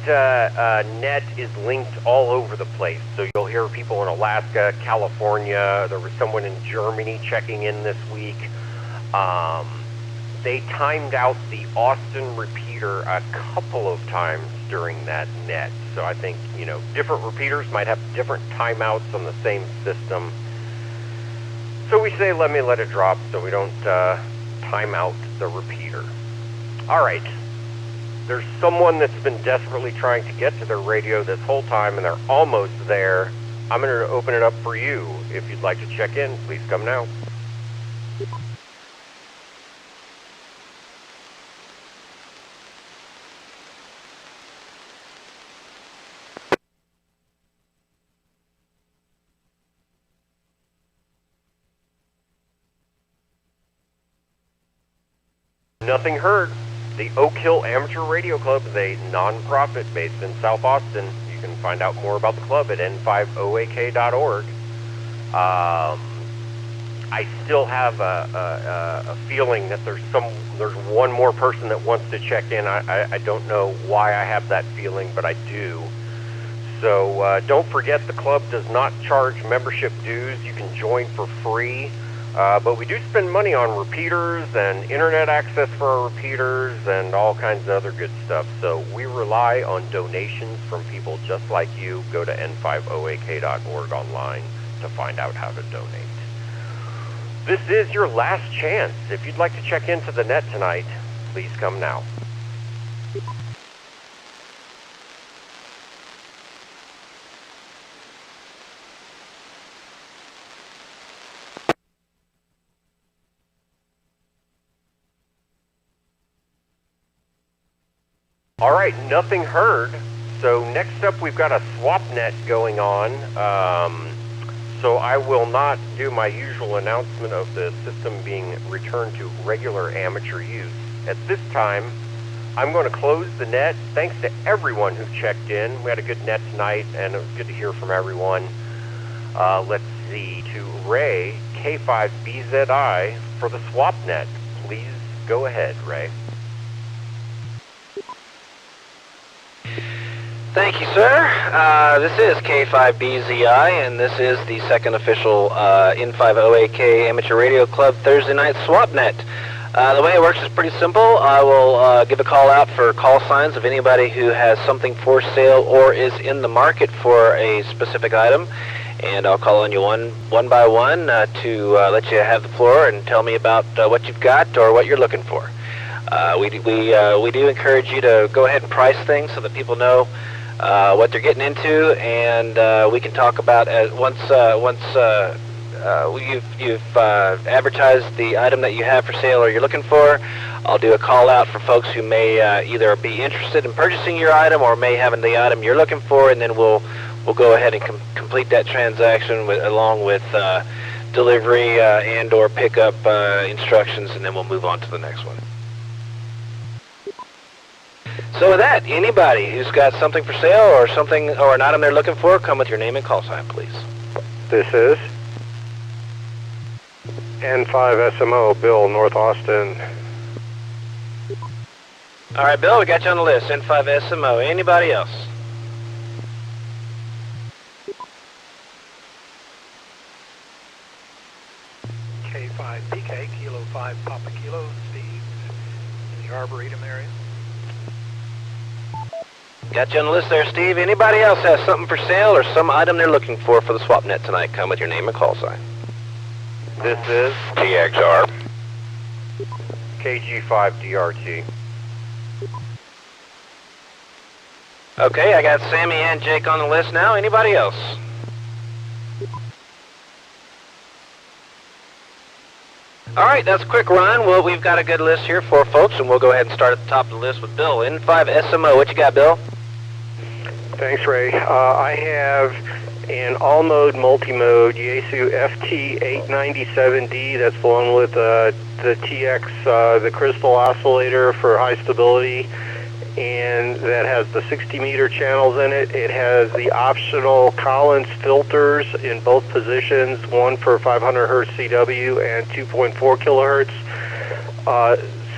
F: net is linked all over the place. So you'll hear people in Alaska, California. There was someone in Germany checking in this week. They timed out the Austin repeater repeater a couple of times during that net. So I think, you know, different repeaters might have different timeouts on the same system. So we say let it drop so we don't time out the repeater. All right. There's someone that's been desperately trying to get to their radio this whole time, and they're almost there. I'm going to open it up for you. If you'd like to check in, please come now. Nothing heard. The Oak Hill Amateur Radio Club is a non-profit based in South Austin. You can find out more about the club at N5OAK.org. I still have a feeling that there's one more person that wants to check in. I don't know why I have that feeling, but I do. So don't forget, the club does not charge membership dues. You can join for free. But we do spend money on repeaters and internet access for our repeaters and all kinds of other good stuff. So we rely on donations from people just like you. Go to N5OAK.org online to find out how to donate. This is your last chance. If you'd like to check into the net tonight, please come now. All right, nothing heard. So next up, we've got a swap net going on. So I will not do my usual announcement of the system being returned to regular amateur use. At this time, I'm going to close the net. Thanks to everyone who checked in. We had a good net tonight, and it was good to hear from everyone. Let's see, to Ray, K5BZI, for the swap net. Please go ahead, Ray.
J: Thank you, sir. This is K5BZI, and this is the second official N5OAK Amateur Radio Club Thursday night swap net. The way it works is pretty simple. I will give a call out for call signs of anybody who has something for sale or is in the market for a specific item, and I'll call on you one by one to let you have the floor and tell me about what you've got or what you're looking for. We do encourage you to go ahead and price things so that people know what they're getting into, and we can talk about once you've advertised the item that you have for sale or you're looking for. I'll do a call out for folks who may either be interested in purchasing your item or may have the item you're looking for, and then we'll go ahead and complete that transaction along with delivery and or pickup instructions, and then we'll move on to the next one. So with that, anybody who's got something for sale or something or an item they're looking for, come with your name and call sign, please.
K: This is N5SMO, Bill, North Austin.
J: All right, Bill, we got you on the list. N5SMO. Anybody else?
S: K5PK, Kilo 5 Papa Kilo, Steve, in the Arboretum area.
J: Got you on the list there, Steve. Anybody else has something for sale or some item they're looking for the swap net tonight? Come with your name and call sign.
F: This is TXR, KG5DRT.
J: Okay, I got Sammy and Jake on the list now. Anybody else? All right, that's a quick run. Well, we've got a good list here for folks, and we'll go ahead and start at the top of the list with Bill. N5SMO, what you got, Bill?
K: Thanks, Ray. I have an all-mode multi-mode Yaesu FT897D. That's the one with the TX, the crystal oscillator for high stability, and that has the 60-meter channels in it. It has the optional Collins filters in both positions, one for 500 hertz CW and 2.4 kilohertz.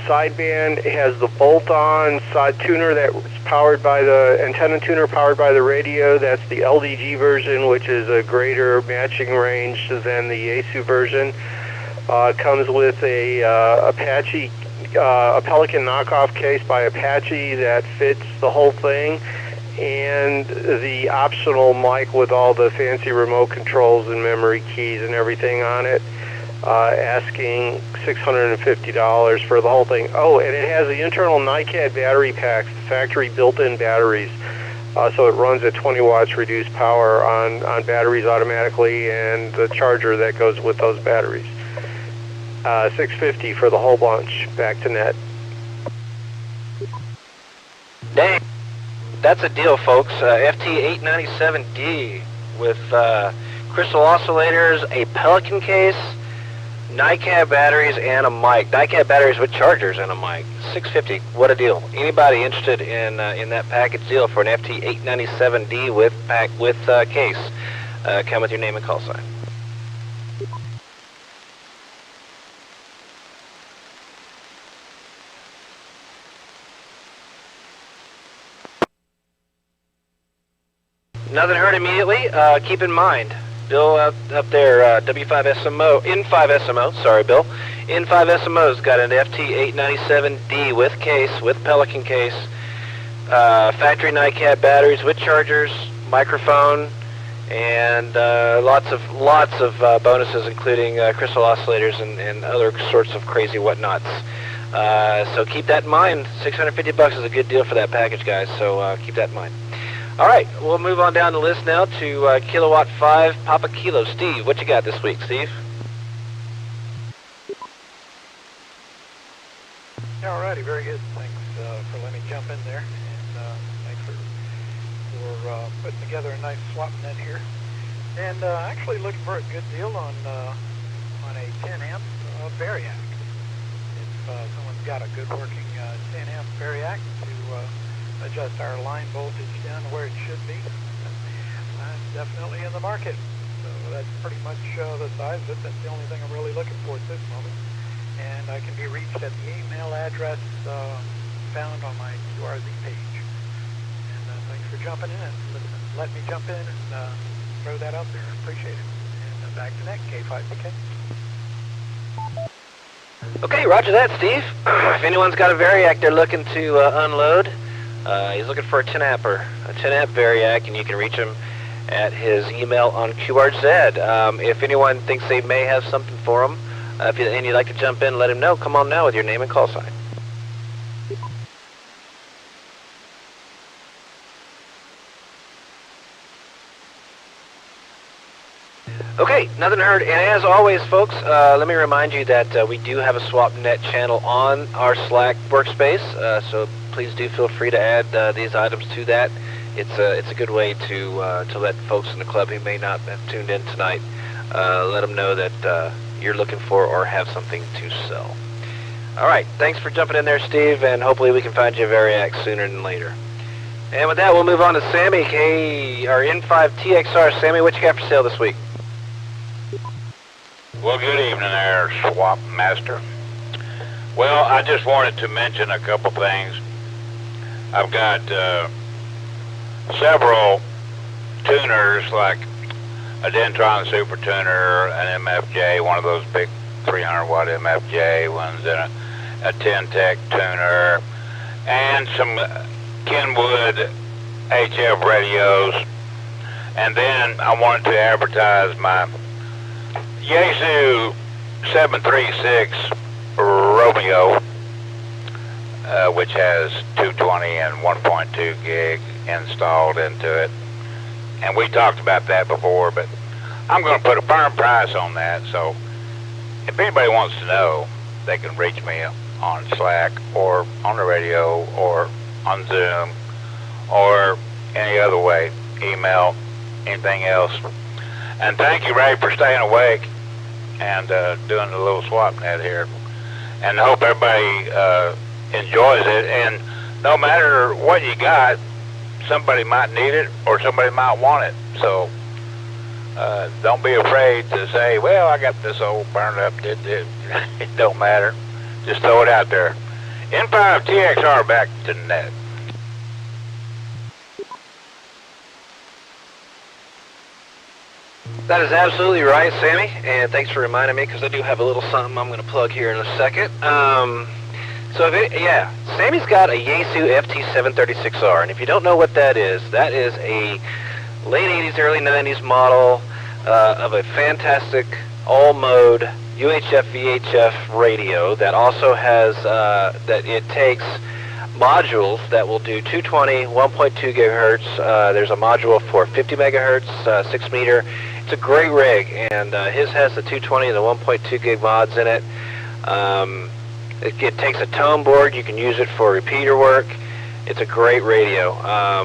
K: Sideband has the bolt-on side tuner that's powered by the antenna tuner powered by the radio. That's the LDG version, which is a greater matching range than the Yaesu version. Comes with a Apache a Pelican knockoff case by Apache that fits the whole thing, and the optional mic with all the fancy remote controls and memory keys and everything on it, asking $650 for the whole thing. Oh, and it has the internal NiCad battery packs, the factory built-in batteries, so it runs at 20 watts reduced power on batteries automatically, and the charger that goes with those batteries. $650 for the whole bunch. Back to net.
J: Dang, that's a deal, folks. FT897D with crystal oscillators, a Pelican case, NiCad batteries, and a mic. NiCad batteries with chargers and a mic. $650. What a deal! Anybody interested in that package deal for an FT897D with case? Come with your name and call sign. Nothing heard immediately. Keep in mind, Bill up there, W5SMO, N5SMO, sorry Bill, N5SMO's got an FT897D with case, with Pelican case, factory NiCad batteries with chargers, microphone, and lots of bonuses, including crystal oscillators and other sorts of crazy whatnots. So keep that in mind. $650 is a good deal for that package, guys, so keep that in mind. All right, we'll move on down the list now to Kilowatt 5 Papa Kilo. Steve, what you got this week, Steve?
S: Alrighty, very good. Thanks for letting me jump in there, and thanks for putting together a nice swap net here. And actually looking for a good deal on a 10 amp variac. If someone's got a good working 10 amp variac to adjust our line voltage down to where it should be, I'm definitely in the market. So that's pretty much the size of it. That's the only thing I'm really looking for at this moment. And I can be reached at the email address found on my QRZ page. And thanks for jumping in and let me jump in and throw that out there. I appreciate it. And back to net, K5PK.
J: Okay, roger that, Steve. If anyone's got a variac they're looking to unload, he's looking for a 10 amp variac, and you can reach him at his email on QRZ. If anyone thinks they may have something for him, and you'd like to jump in, let him know. Come on now with your name and call sign. Okay, nothing heard. And as always, folks, let me remind you that we do have a SwapNet channel on our Slack workspace, so please do feel free to add these items to that. It's a good way to let folks in the club who may not have tuned in tonight, let them know that you're looking for or have something to sell. All right, thanks for jumping in there, Steve, and hopefully we can find you a variac sooner than later. And with that, we'll move on to Sammy, our N5TXR. Sammy, what you got for sale this week?
C: Well, good evening there, Swap Master. Well, I just wanted to mention a couple things. I've got several tuners, like a Dentron Super Tuner, an MFJ, one of those big 300 watt MFJ ones, and a 10 Tech tuner, and some Kenwood HF radios. And then I wanted to advertise my Yaesu 736 Romeo, which has 220 and 1.2 gig installed into it. And we talked about that before, but I'm going to put a firm price on that. So if anybody wants to know, they can reach me on Slack or on the radio or on Zoom or any other way, email, anything else. And thank you, Ray, for staying awake and doing the little swap net here. And I hope everybody enjoys it. And no matter what you got, somebody might need it or somebody might want it. So don't be afraid to say, well, I got this old burned up. It don't matter. Just throw it out there. N5TXR back to the net.
J: That is absolutely right, Sammy, and thanks for reminding me, because I do have a little something I'm going to plug here in a second. So, Sammy's got a Yaesu FT736R, and if you don't know what that is a late 80s, early 90s model of a fantastic all-mode UHF VHF radio that also has, that it takes modules that will do 220, 1.2 gigahertz. There's a module for 50 megahertz, 6 meter. It's a great rig, and his has the 220 and the 1.2 gig mods in it. It takes a tone board. You can use it for repeater work. It's a great radio.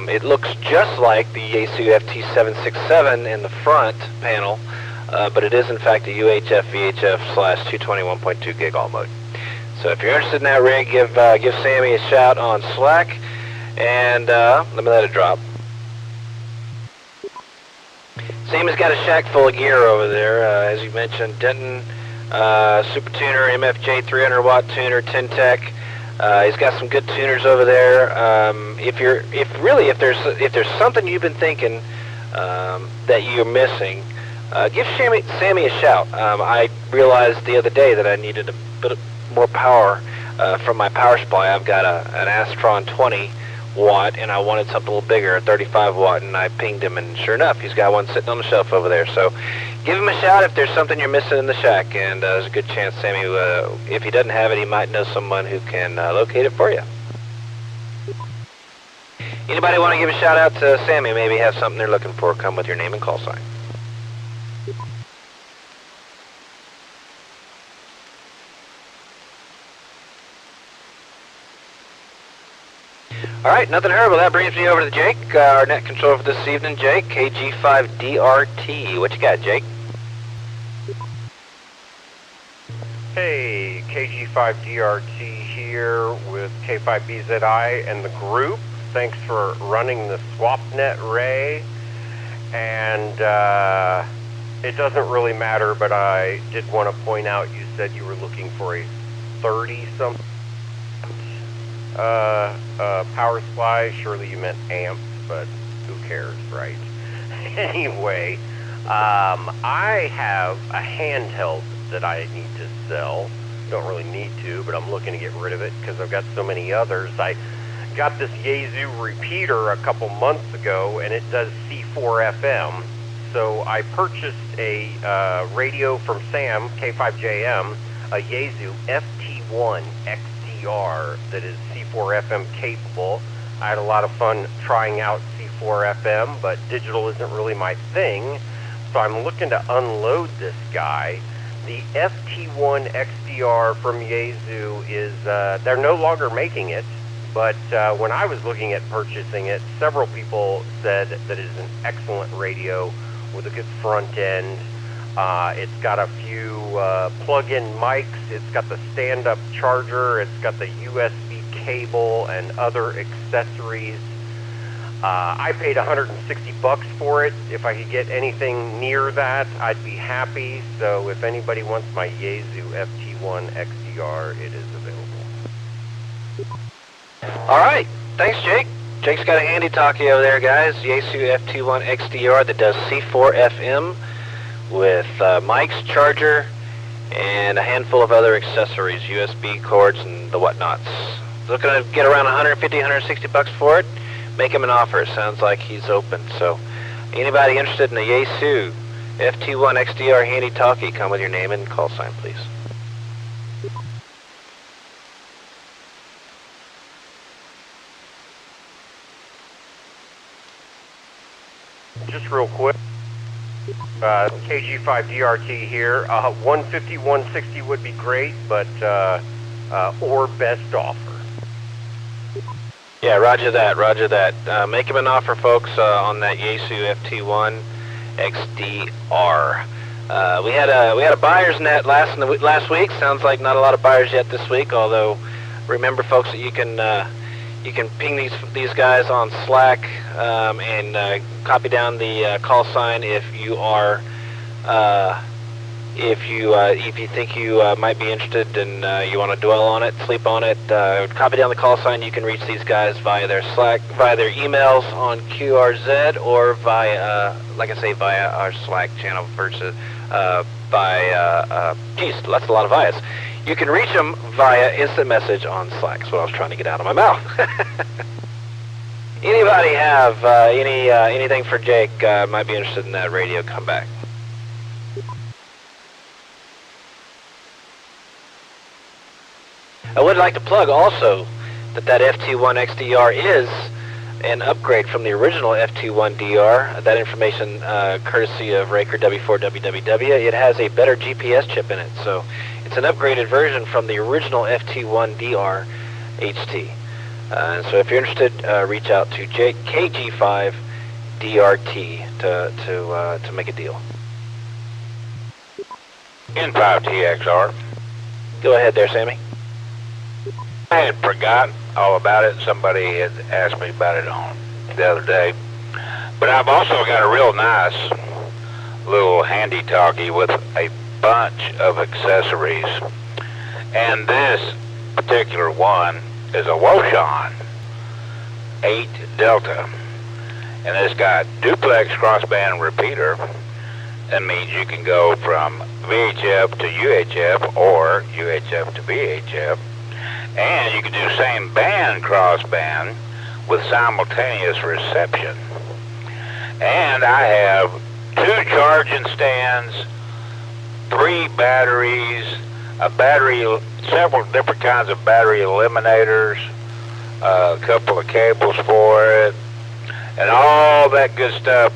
J: It looks just like the Yaesu FT767 in the front panel, but it is in fact a UHF VHF / 220 1.2 gig all mode. So if you're interested in that rig, give Sammy a shout on Slack, and let me let it drop. Sammy's got a shack full of gear over there, as you mentioned. Denton Super Tuner, MFJ 300 watt tuner, Tintec. He's got some good tuners over there. If there's something you've been thinking that you're missing, give Sammy a shout. I realized the other day that I needed a bit more power from my power supply. I've got an Astron 20 watt, and I wanted something a little bigger, a 35 watt, and I pinged him, and sure enough, he's got one sitting on the shelf over there. So give him a shout if there's something you're missing in the shack, and there's a good chance Sammy, if he doesn't have it, he might know someone who can locate it for you. Anybody want to give a shout out to Sammy? Maybe have something they're looking for. Come with your name and call sign. All right, nothing heard. Well, that brings me over to Jake, our net controller for this evening. Jake, KG5DRT. What you got, Jake?
F: Hey, KG5DRT here with K5BZI and the group. Thanks for running the SwapNet Ray. And it doesn't really matter, but I did want to point out you said you were looking for a 30-something power supply. Surely you meant amps, but who cares, right? Anyway, I have a handheld that I need to sell. Don't really need to, but I'm looking to get rid of it because I've got so many others. I got this Yaesu repeater a couple months ago, and it does C4 FM. So I purchased a radio from Sam, K5JM, a Yaesu FT1 XDR that is C4 FM capable. I had a lot of fun trying out C4 FM, but digital isn't really my thing. So I'm looking to unload this guy. The FT1 XDR from Yaesu is, they're no longer making it, but when I was looking at purchasing it, several people said that it is an excellent radio with a good front end. It's got a few plug-in mics, it's got the stand-up charger, it's got the USB cable and other accessories. I paid $160 for it. If I could get anything near that, I'd be happy. So if anybody wants my Yaesu FT1 XDR, it is available.
J: All right. Thanks, Jake. Jake's got a handy talkie over there, guys. Yaesu FT1 XDR that does C4 FM with mics, charger, and a handful of other accessories, USB cords, and the whatnots. Looking to get around $150, $160 for it. Make him an offer. Sounds like he's open. So anybody interested in a Yaesu FT1 XDR handy talkie, come with your name and call sign, please.
F: Just real quick, KG5DRT here. 150, 160 would be great, but or best offer.
J: Yeah, roger that, roger that. Make him an offer, folks, on that Yaesu FT1 XDR. We had a buyer's net last week. Sounds like not a lot of buyers yet this week. Although, remember, folks, that you can ping these guys on Slack and copy down the call sign if you are if you think you might be interested and you want to dwell on it, sleep on it. Copy down the call sign. You can reach these guys via their Slack, via their emails on QRZ, or via, like I say, via our Slack channel versus geez, that's a lot of vias. You can reach them via instant message on Slack. That's what I was trying to get out of my mouth. Anybody have anything for Jake? Might be interested in that radio comeback. I would like to plug also that FT1 XDR is an upgrade from the original FT1 DR. That information courtesy of Raker W4WWW. It has a better GPS chip in it, so it's an upgraded version from the original FT1 DR HT. So if you're interested, reach out to Jake KG5 DRT to make a deal.
C: N5TXR.
J: Go ahead there, Sammy.
C: I had forgotten all about it. Somebody had asked me about it on the other day. But I've also got a real nice little handy talkie with a bunch of accessories. And this particular one is a Wouxun 8 Delta. And it's got duplex crossband repeater. That means you can go from VHF to UHF or UHF to VHF. And you can do same band crossband with simultaneous reception. And I have 2 charging stands, 3 batteries, several different kinds of battery eliminators, a couple of cables for it, and all that good stuff.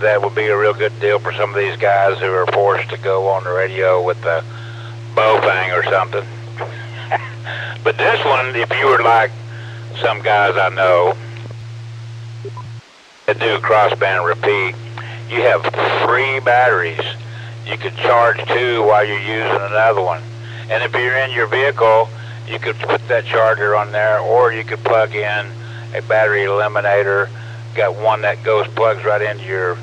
C: That would be a real good deal for some of these guys who are forced to go on the radio with the bow thing or something. But this one, if you were like some guys I know that do crossband repeat, you have 3 batteries. You could charge 2 while you're using another one. And if you're in your vehicle, you could put that charger on there, or you could plug in a battery eliminator. Got one that plugs right into your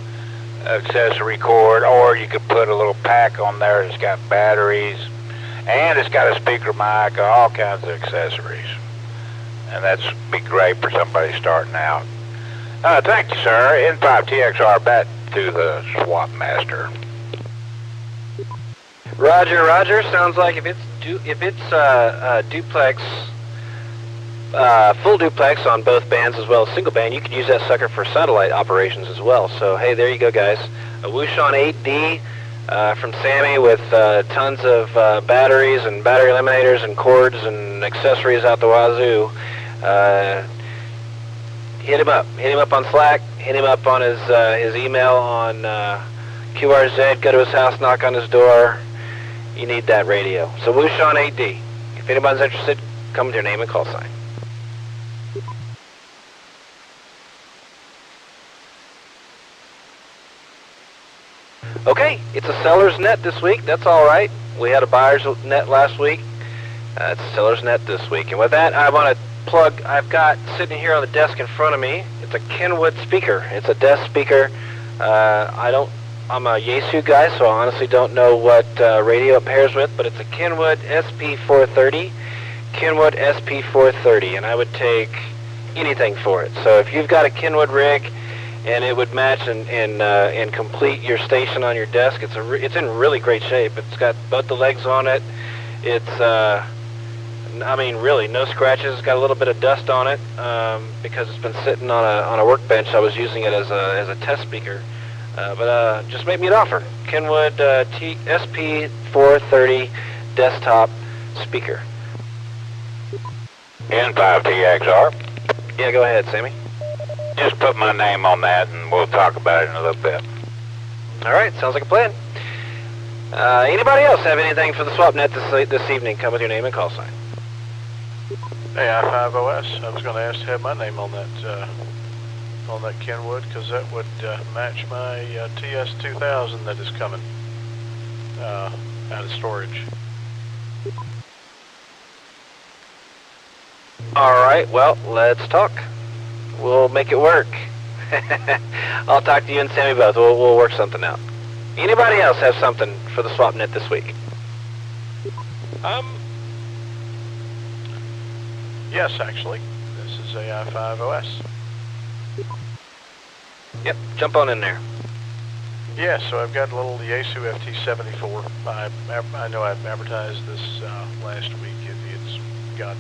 C: accessory cord, or you could put a little pack on there that's got batteries. And it's got a speaker mic, all kinds of accessories. And that's be great for somebody starting out. Thank you, sir. N5TXR, back to the Swap Master.
J: Roger, Roger. Sounds like if it's duplex, full duplex on both bands as well as single band, you could use that sucker for satellite operations as well. So hey, there you go, guys. A Wouxun 8D. From Sammy with tons of batteries and battery eliminators and cords and accessories out the wazoo. Hit him up. Hit him up on Slack. Hit him up on his email on QRZ. Go to his house, knock on his door. You need that radio. So Wouxun 8D. If anybody's interested, come with your name and call sign. Okay, it's a seller's net this week. That's all right. We had a buyer's net last week. It's a seller's net this week. And with that, I want to plug, I've got sitting here on the desk in front of me, it's a Kenwood speaker. It's a desk speaker. I'm a Yaesu guy, so I honestly don't know what radio it pairs with, but it's a Kenwood SP430. Kenwood SP430, and I would take anything for it. So if you've got a Kenwood rig, and it would match and complete your station on your desk. It's in really great shape. It's got both the legs on it. It's I mean, really no scratches. It's got a little bit of dust on it because it's been sitting on a workbench. I was using it as a test speaker, but just make me an offer. Kenwood SP430 desktop speaker.
C: N5TXR.
J: Yeah, go ahead, Sammy.
C: Just put my name on that, and we'll talk about it in a little bit.
J: All right, sounds like a plan. Anybody else have anything for the SwapNet this evening? Come with your name and call sign.
H: Hey, N5OAK. I was going to ask to have my name on that Kenwood, because that would match my TS2000 that is coming out of storage.
J: All right, well, let's talk. We'll make it work. I'll talk to you and Sammy both. We'll work something out. Anybody else have something for the SwapNet this week?
H: Yes, actually. This is N5OAK.
J: Yep, jump on in there.
H: Yeah, so I've got a little Yaesu FT74. I know I've advertised this last week. It's got,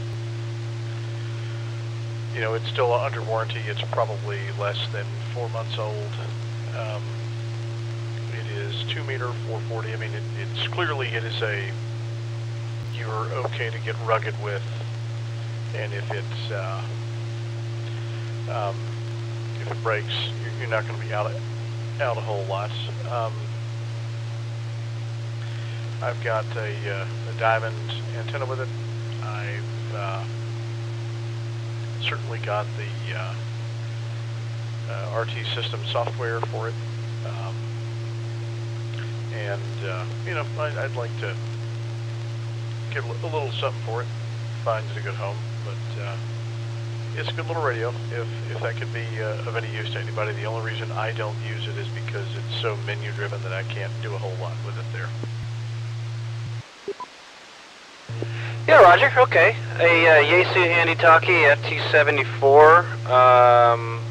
H: you know, it's still under warranty. It's probably less than 4 months old. It is 2 meter, 440. I mean, it's clearly it is a, you're okay to get rugged with, and if it breaks, you're not going to be out a whole lot. I've got a diamond antenna with it. I've certainly got the RT system software for it, and you know, I'd like to get a little something for it. Find it a good home, but it's a good little radio. If that could be of any use to anybody. The only reason I don't use it is because it's so menu driven that I can't do a whole lot with it there.
J: Yeah, Roger. Okay. A Yaesu handy-talkie FT74.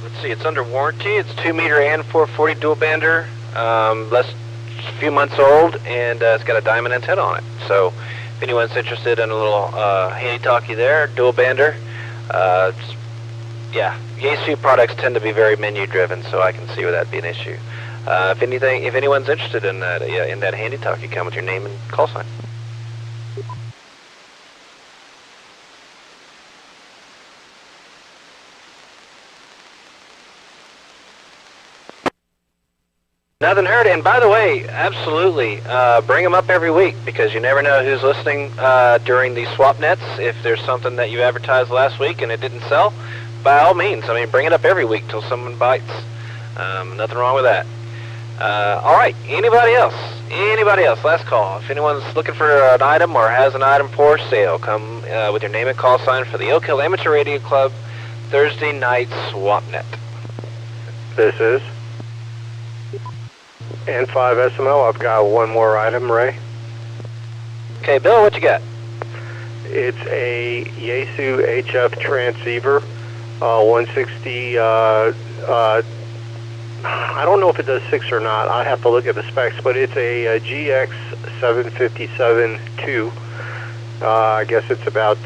J: Let's see. It's under warranty. It's 2 meter and 440 dual bander. A few months old, and it's got a diamond antenna on it. So, if anyone's interested in a little handy-talkie there, dual bander. Yeah, Yaesu products tend to be very menu-driven, so I can see where that'd be an issue. If anyone's interested in that, handy-talkie, come with your name and call sign. Nothing heard, and by the way, absolutely, bring them up every week, because you never know who's listening during these swap nets. If there's something that you advertised last week and it didn't sell, by all means, I mean, bring it up every week till someone bites. Nothing wrong with that. All right, anybody else? Last call. If anyone's looking for an item or has an item for sale, come with your name and call sign for the Oak Hill Amateur Radio Club Thursday night swap net.
K: This is N5SMO. I've got one more item, Ray.
J: Okay, Bill, what you got?
K: It's a Yaesu HF transceiver, 160. I don't know if it does 6 or not. I have to look at the specs, but it's a GX757-2. I guess it's about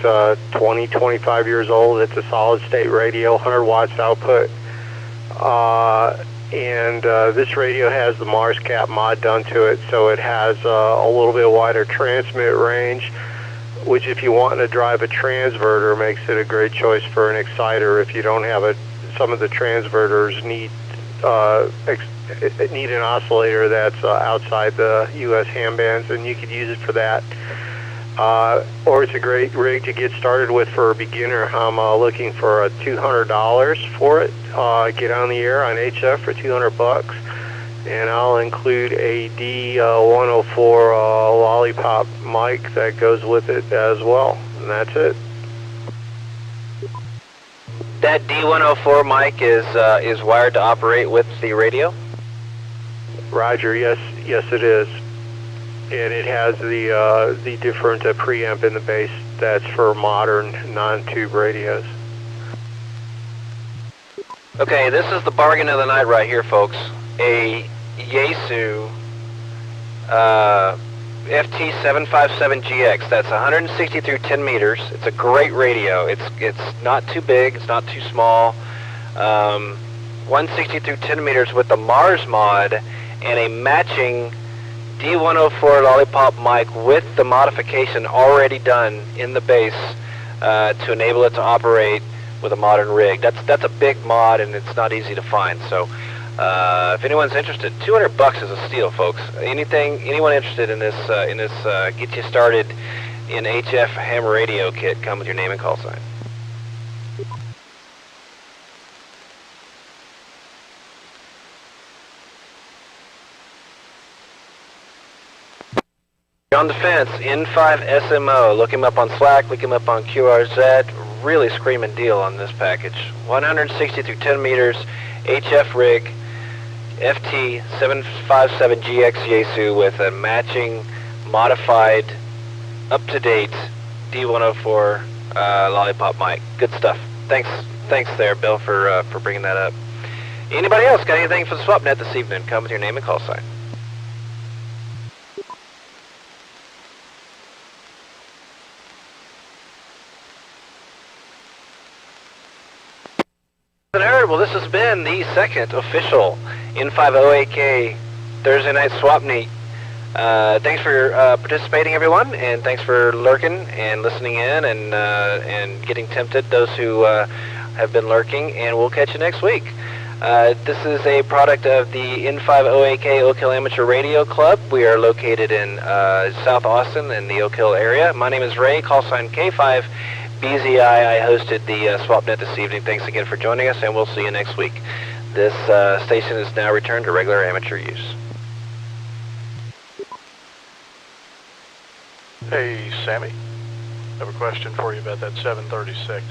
K: 25 years old. It's a solid state radio, 100 watts output. And this radio has the Mars cap mod done to it, so it has a little bit wider transmit range, which if you want to drive a transverter makes it a great choice for an exciter. If you don't have it, some of the transverters need an oscillator that's outside the US ham bands, and you could use it for that. Or it's a great rig to get started with for a beginner. I'm looking for $200 for it. Get on the air on HF for $200, and I'll include a D104 lollipop mic that goes with it as well, and that's it.
J: That D104 mic is wired to operate with the radio?
K: Roger, yes it is. And it has the different preamp in the base that's for modern non-tube radios.
J: Okay, this is the bargain of the night right here, folks. A Yaesu FT757GX. That's 160 through 10 meters. It's a great radio. It's not too big. It's not too small. 160 through 10 meters with the Mars mod and a matching D104 lollipop mic with the modification already done in the base to enable it to operate with a modern rig. That's a big mod, and it's not easy to find. So if anyone's interested, $200 is a steal, folks. Anyone interested in this get you started in HF ham radio kit, come with your name and call sign. On the fence, N5SMO. Look him up on Slack, look him up on QRZ. Really screaming deal on this package. 160 through 10 meters, HF rig, FT757GX Yaesu with a matching, modified, up-to-date D104 lollipop mic. Good stuff. Thanks there, Bill, for bringing that up. Anybody else got anything for the SwapNet this evening? Come with your name and call sign. Well, this has been the second official N5OAK Thursday Night Swap Meet. Thanks for participating, everyone, and thanks for lurking and listening in and getting tempted, those who have been lurking, and we'll catch you next week. This is a product of the N5OAK Oak Hill Amateur Radio Club. We are located in South Austin in the Oak Hill area. My name is Ray, call sign K5BZI. I hosted the SwapNet this evening. Thanks again for joining us, and we'll see you next week. This station is now returned to regular amateur use.
H: Hey, Sammy. I have a question for you about that 736.